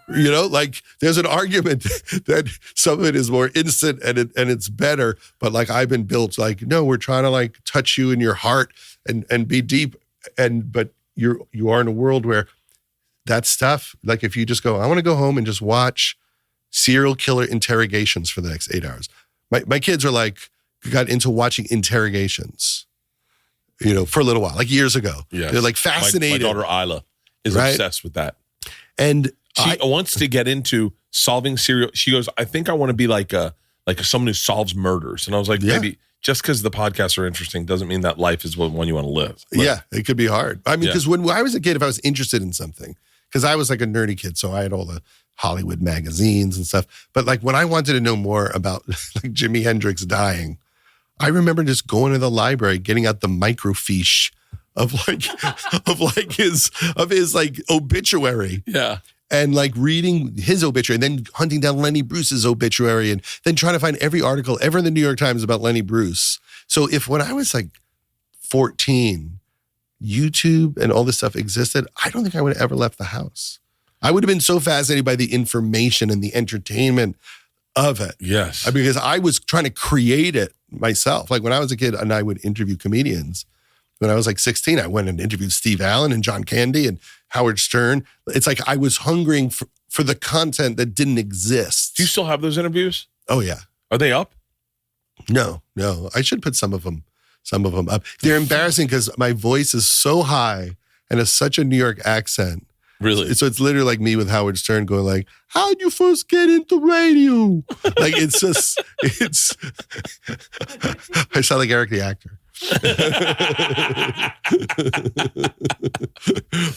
You know, like there's an argument that some of it is more instant and it's better. But like I've been built like, no, we're trying to like touch you in your heart and be deep. But you are in a world where that stuff, like if you just go, I want to go home and just watch serial killer interrogations for the next 8 hours. My kids are like, got into watching interrogations, you know, for a little while, like years ago. Yes. They're like fascinated. My daughter Isla is obsessed with that. And she wants to get into solving serial. She goes, I think I want to be like someone who solves murders. And I was like, maybe just because the podcasts are interesting doesn't mean that life is one you want to live. Like, yeah, it could be hard. I mean, because when I was a kid, if I was interested in something, because I was like a nerdy kid, so I had all the Hollywood magazines and stuff. But like when I wanted to know more about like Jimi Hendrix dying, I remember just going to the library, getting out the microfiche of his like obituary. Yeah. And like reading his obituary and then hunting down Lenny Bruce's obituary and then trying to find every article ever in the New York Times about Lenny Bruce. So if when I was like 14, YouTube and all this stuff existed, I don't think I would have ever left the house. I would have been so fascinated by the information and the entertainment of it. Yes. Because I was trying to create it myself. Like when I was a kid and I would interview comedians, when I was like 16, I went and interviewed Steve Allen and John Candy and Howard Stern. It's like I was hungering for the content that didn't exist. Do you still have those interviews? Oh, yeah. Are they up? No. I should put some of them up. They're embarrassing because my voice is so high and has such a New York accent. Really? So it's literally like me with Howard Stern going like, how'd you first get into radio? Like it's I sound like Eric the actor.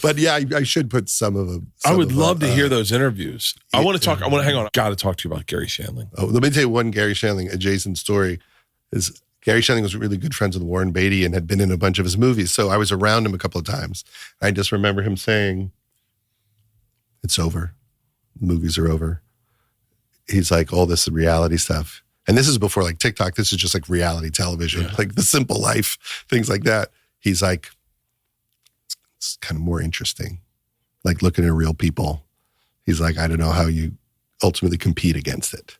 But yeah, I should put some of them. I would love to hear those interviews. I want to hang on. Got to talk to you about Garry Shandling. Oh, let me tell you one Garry Shandling adjacent story. Is Garry Shandling was really good friends with Warren Beatty and had been in a bunch of his movies. So I was around him a couple of times. I just remember him saying, it's over. The movies are over. He's like, all this reality stuff. And this is before like TikTok. This is just like reality television, like The Simple Life, things like that. He's like, it's kind of more interesting. Like looking at real people. He's like, I don't know how you ultimately compete against it.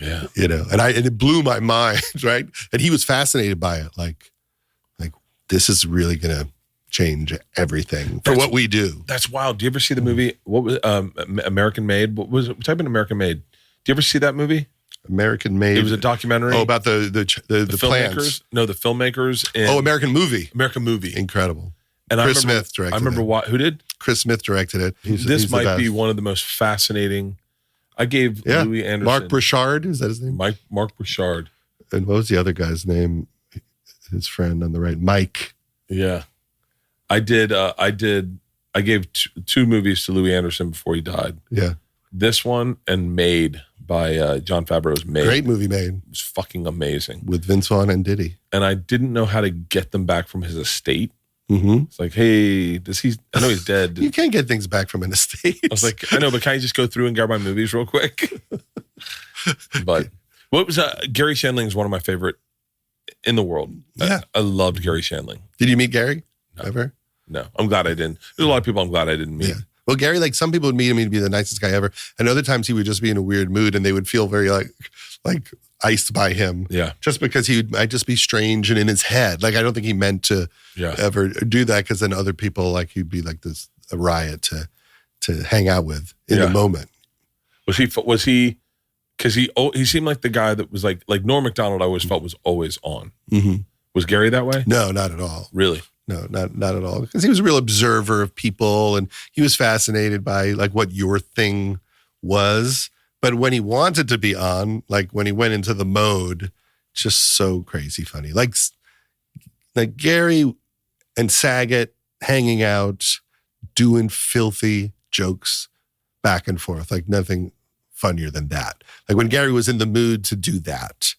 Yeah. You know, and it blew my mind, right? And he was fascinated by it. Like this is really going to change everything for what we do. That's wild. Do you ever see the movie? What was American Made? What was it? Type in American Made. Do you ever see that movie? American Made. It was a documentary. Oh, about the filmmakers. plants. No, the filmmakers. American Movie. American Movie. Incredible. And Chris Smith directed it. I remember who did? Chris Smith directed it. This might be one of the most fascinating. I gave Louis Anderson. Mark Burchard, is that his name? Mark Burchard. And what was the other guy's name? His friend on the right, Mike. Yeah. I gave two movies to Louis Anderson before he died. Yeah. This one and Made by Jon Favreau's Made. Great movie, Made. It was fucking amazing. With Vince Vaughn and Diddy. And I didn't know how to get them back from his estate. Mm-hmm. It's like, hey, I know he's dead. You can't get things back from an estate. I was like, I know, but can I just go through and grab my movies real quick? But what was Garry Shandling is one of my favorite in the world. Yeah. I loved Garry Shandling. Did you meet Garry? No. Ever? No, I'm glad I didn't. There's a lot of people I'm glad I didn't meet. Yeah. Well, Garry, like some people would meet him, he'd be the nicest guy ever. And other times he would just be in a weird mood and they would feel very like iced by him. Yeah. Just because might just be strange and in his head. Like, I don't think he meant to ever do that because then other people, like, he'd be like a riot to hang out with in the moment. Was he, because he seemed like the guy that was like Norm Macdonald I always felt was always on. Mm-hmm. Was Garry that way? No, not at all. Really? No, not at all. Because he was a real observer of people and he was fascinated by like what your thing was. But when he wanted to be on, like when he went into the mode, just so crazy funny. Like Garry and Saget hanging out, doing filthy jokes back and forth. Like nothing funnier than that. Like when Garry was in the mood to do that.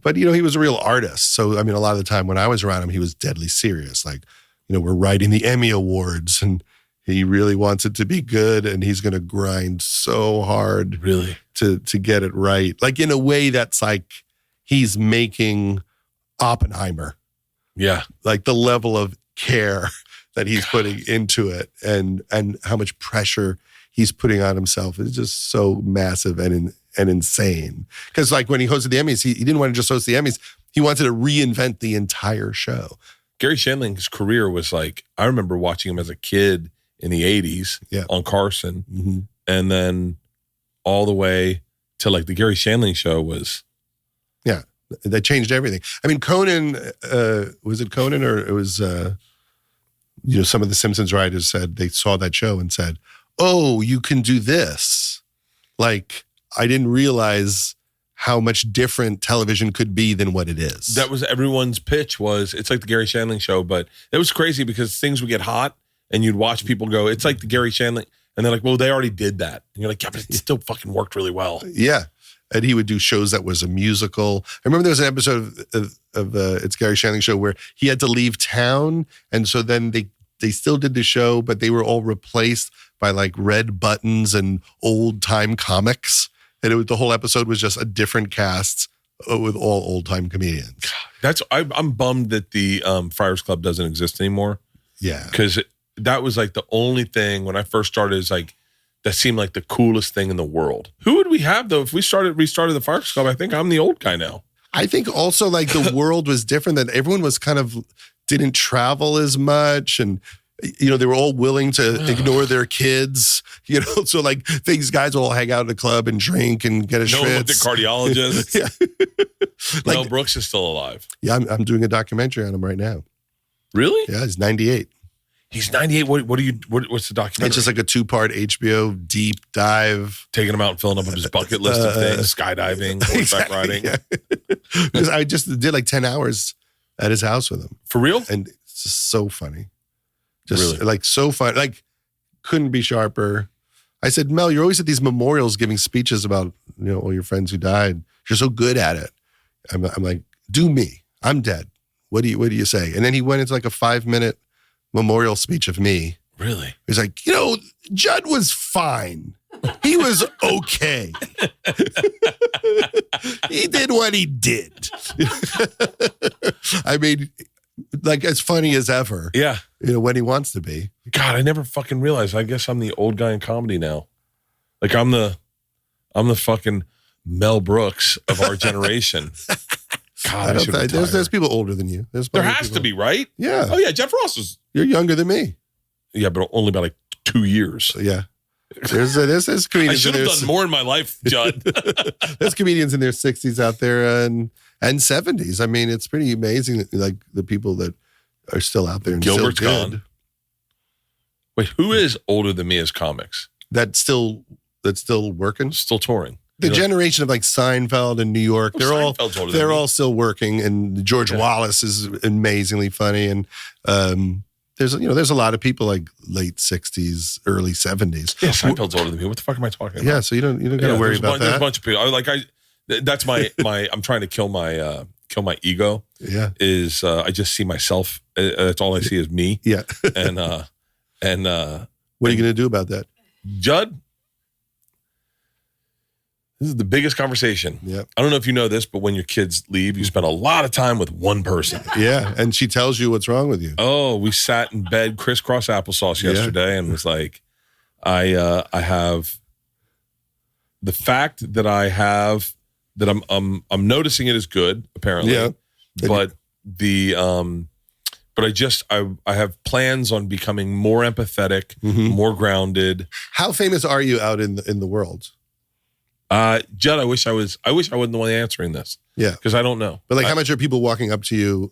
But, you know, he was a real artist. So, I mean, a lot of the time when I was around him, he was deadly serious. Like, you know, we're writing the Emmy Awards and he really wants it to be good and he's going to grind so hard really to get it right. Like in a way that's like he's making Oppenheimer. Yeah. Like the level of care that he's putting into it and how much pressure he's putting on himself is just so massive and insane. Because like when he hosted the Emmys, he didn't want to just host the Emmys. He wanted to reinvent the entire show. Garry Shandling's career was like, I remember watching him as a kid in the 80s on Carson. Mm-hmm. And then all the way to like the Garry Shandling show was. Yeah, that changed everything. I mean, Conan, was it Conan or it was, some of the Simpsons writers said they saw that show and said, oh, you can do this. Like, I didn't realize how much different television could be than what it is. That was everyone's pitch was, it's like the Garry Shandling show, but it was crazy because things would get hot and you'd watch people go, it's like the Garry Shandling. And they're like, well, they already did that. And you're like, yeah, but it still fucking worked really well. Yeah. And he would do shows that was a musical. I remember there was an episode of It's Garry Shandling show where he had to leave town. And so then they still did the show, but they were all replaced by like red buttons and old time comics. And the whole episode was just a different cast with all old time comedians. I'm bummed that the Friars Club doesn't exist anymore. Yeah. Because that was like the only thing when I first started is like, that seemed like the coolest thing in the world. Who would we have though? If we restarted the Friars Club, I think I'm the old guy now. I think also like the world was different, that everyone was kind of didn't travel as much, and they were all willing to ignore their kids. So like these guys will all hang out at a club and drink and get a schwitz. No one with the cardiologist. Yeah. Mel Brooks is still alive. Yeah, I'm doing a documentary on him right now. Really? Yeah, he's 98. He's 98. What's the documentary? It's just like a 2-part HBO deep dive. Taking him out and filling up his bucket list of things, skydiving, horseback riding. Yeah. Because I just did like 10 hours at his house with him. For real? And it's just so funny. Just really? Like so fun. Like couldn't be sharper. I said, Mel, you're always at these memorials giving speeches about, all your friends who died. You're so good at it. I'm like, do me. I'm dead. What do you say? And then he went into like a 5-minute memorial speech of me. Really? He's like, Judd was fine. He was okay. He did what he did. I mean, like as funny as ever. Yeah. When he wants to be. God, I never fucking realized. I guess I'm the old guy in comedy now. Like I'm the fucking Mel Brooks of our generation. God, there's people older than you. There has to be, right? Yeah. Oh yeah, Jeff Ross is. You're younger than me. Yeah, but only by like 2 years. Yeah. There's comedians. I should have done more in my life, Judd. There's comedians in their 60s out there and 70s. I mean, it's pretty amazing, like the people that are still out there and Gilbert's still good. Gone. Wait, who is older than me as comics? That's still working, still touring. The generation of like Seinfeld in New York, they're all still working, and George Wallace is amazingly funny, and there's a lot of people like late 60s, early 70s. Yeah, Seinfeld's older than me. What the fuck am I talking about? Yeah, so you don't got to worry about that. There's a bunch of people. That's my I'm trying to kill my ego. Yeah, is I just see myself. That's all I see is me. Yeah, and what are you going to do about that, Judd? This is the biggest conversation. Yeah. I don't know if you know this, but when your kids leave, you spend a lot of time with one person. Yeah. And she tells you what's wrong with you. Oh, we sat in bed, crisscross applesauce yesterday, and was like, I have the fact that I have that I'm noticing it is good, apparently. Yeah. But I have plans on becoming more empathetic, more grounded. How famous are you out in the world? Judd, I wish I wasn't the one answering this. Yeah. Because I don't know. But like how much are people walking up to you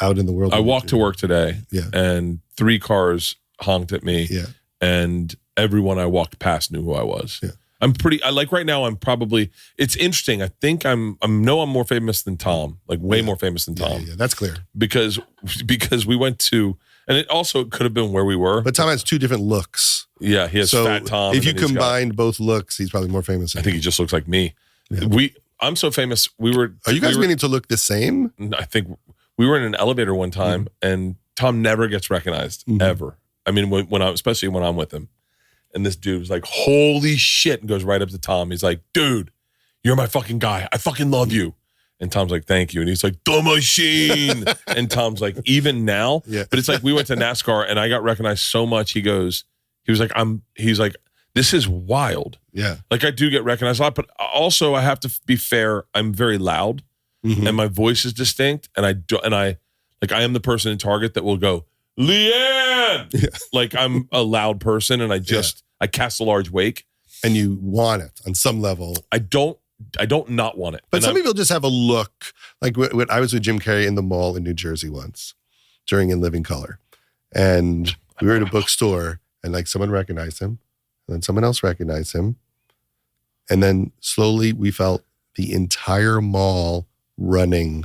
out in the world? I walked to work today. Yeah. And 3 cars honked at me. Yeah. And everyone I walked past knew who I was. Yeah. Right now I'm probably, it's interesting. I think I'm more famous than Tom, like way more famous than Tom. Yeah, that's clear. Because we went to, and it also could have been where we were. But Tom has 2 different looks. Yeah, he has fat Tom. If you combined both looks, he's probably more famous. I think he just looks like me. Yeah. I'm so famous. Are you guys beginning to look the same? I think we were in an elevator one time, and Tom never gets recognized ever. I mean, especially when I'm with him, and this dude was like, "Holy shit!" and goes right up to Tom. He's like, "Dude, you're my fucking guy. I fucking love you." And Tom's like, "Thank you." And he's like, "The machine." And Tom's like, "Even now?" Yeah. But it's like we went to NASCAR, and I got recognized so much. He goes, he's like, this is wild. Yeah. Like I do get recognized a lot, but also I have to be fair. I'm very loud and my voice is distinct. And I am the person in Target that will go, Leanne. Yeah. Like I'm a loud person and I cast a large wake. And you want it on some level. I don't not want it. But some people just have a look. Like when I was with Jim Carrey in the mall in New Jersey once during In Living Color. And we were at a bookstore and like someone recognized him. And then someone else recognized him. And then slowly we felt the entire mall running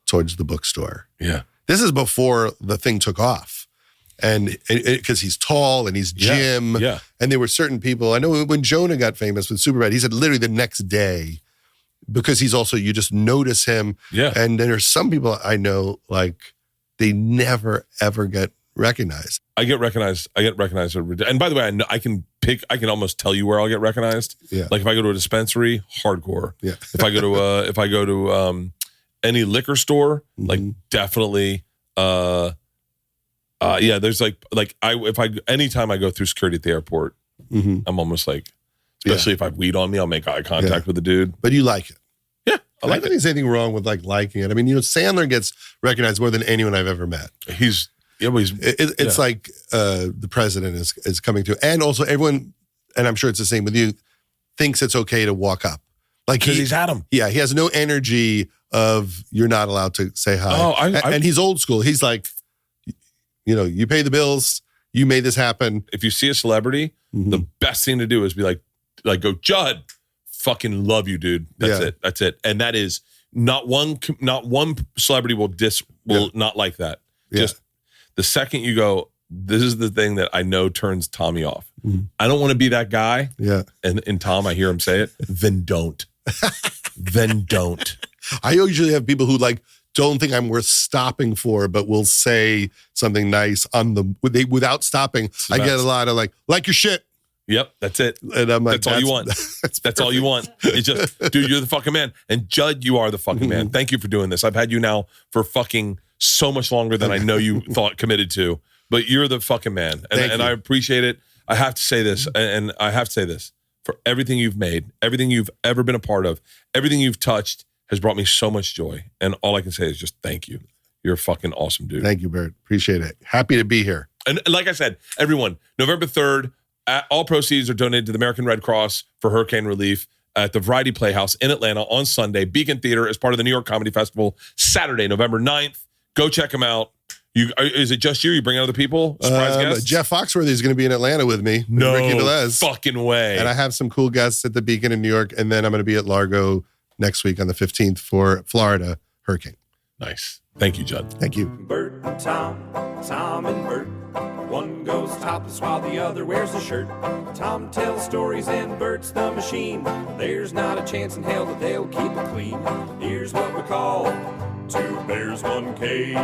towards the bookstore. Yeah. This is before the thing took off. And because he's tall and he's Jim. Yeah. And there were certain people. I know when Jonah got famous with Superbad, he said literally the next day, because he's also, you just notice him. Yeah. And then there's some people I know, like, they never, ever get recognized. I get recognized. And by the way, I can almost tell you where I'll get recognized. Yeah. Like if I go to a dispensary, hardcore. Yeah. If I go to any liquor store, like definitely. There's anytime I go through security at the airport, I'm almost like, especially if I have weed on me, I'll make eye contact with the dude. But you like it. Yeah. I don't think there's anything wrong with like liking it. I mean, Sandler gets recognized more than anyone I've ever met. It's like the president is coming to, and also everyone, and I'm sure it's the same with you, thinks it's okay to walk up. Like because he's Adam. Yeah, he has no energy of you're not allowed to say hi. Oh, and he's old school. He's like, you pay the bills, you made this happen. If you see a celebrity, the best thing to do is be like go, Judd, fucking love you, dude. That's it. And that is not one celebrity will not like that. Just the second you go, this is the thing that I know turns Tommy off. I don't want to be that guy. Yeah. And in Tom, I hear him say it. Then don't. Then don't. I usually have people who don't think I'm worth stopping for, but will say something nice without stopping. I get a lot of like your shit. Yep, that's it. And I'm like, that's all you want. That's all you want. It's just, dude, you're the fucking man. And Judd, you are the fucking man. Thank you for doing this. I've had you now for fucking so much longer than I know you thought committed to. But you're the fucking man. And I appreciate it. I have to say this, and I have to say this. For everything you've made, everything you've ever been a part of, everything you've touched has brought me so much joy. And all I can say is just thank you. You're a fucking awesome dude. Thank you, Bert. Appreciate it. Happy to be here. And like I said, everyone, November 3rd, all proceeds are donated to the American Red Cross for hurricane relief at the Variety Playhouse in Atlanta on Sunday. Beacon Theater as part of the New York Comedy Festival, Saturday, November 9th. Go check them out. Is it just you? You bring other people? Surprise guests? Jeff Foxworthy is going to be in Atlanta with me. No Ricky Velez. fucking way. And I have some cool guests at the Beacon in New York. And then I'm going to be at Largo next week on the 15th for Florida Hurricane. Nice. Thank you, Judd. Thank you. Bert and Tom and Bert. One goes topless while the other wears a shirt. Tom tells stories and Bert's the machine. There's not a chance in hell that they'll keep it clean. Here's what we call two bears, one cave.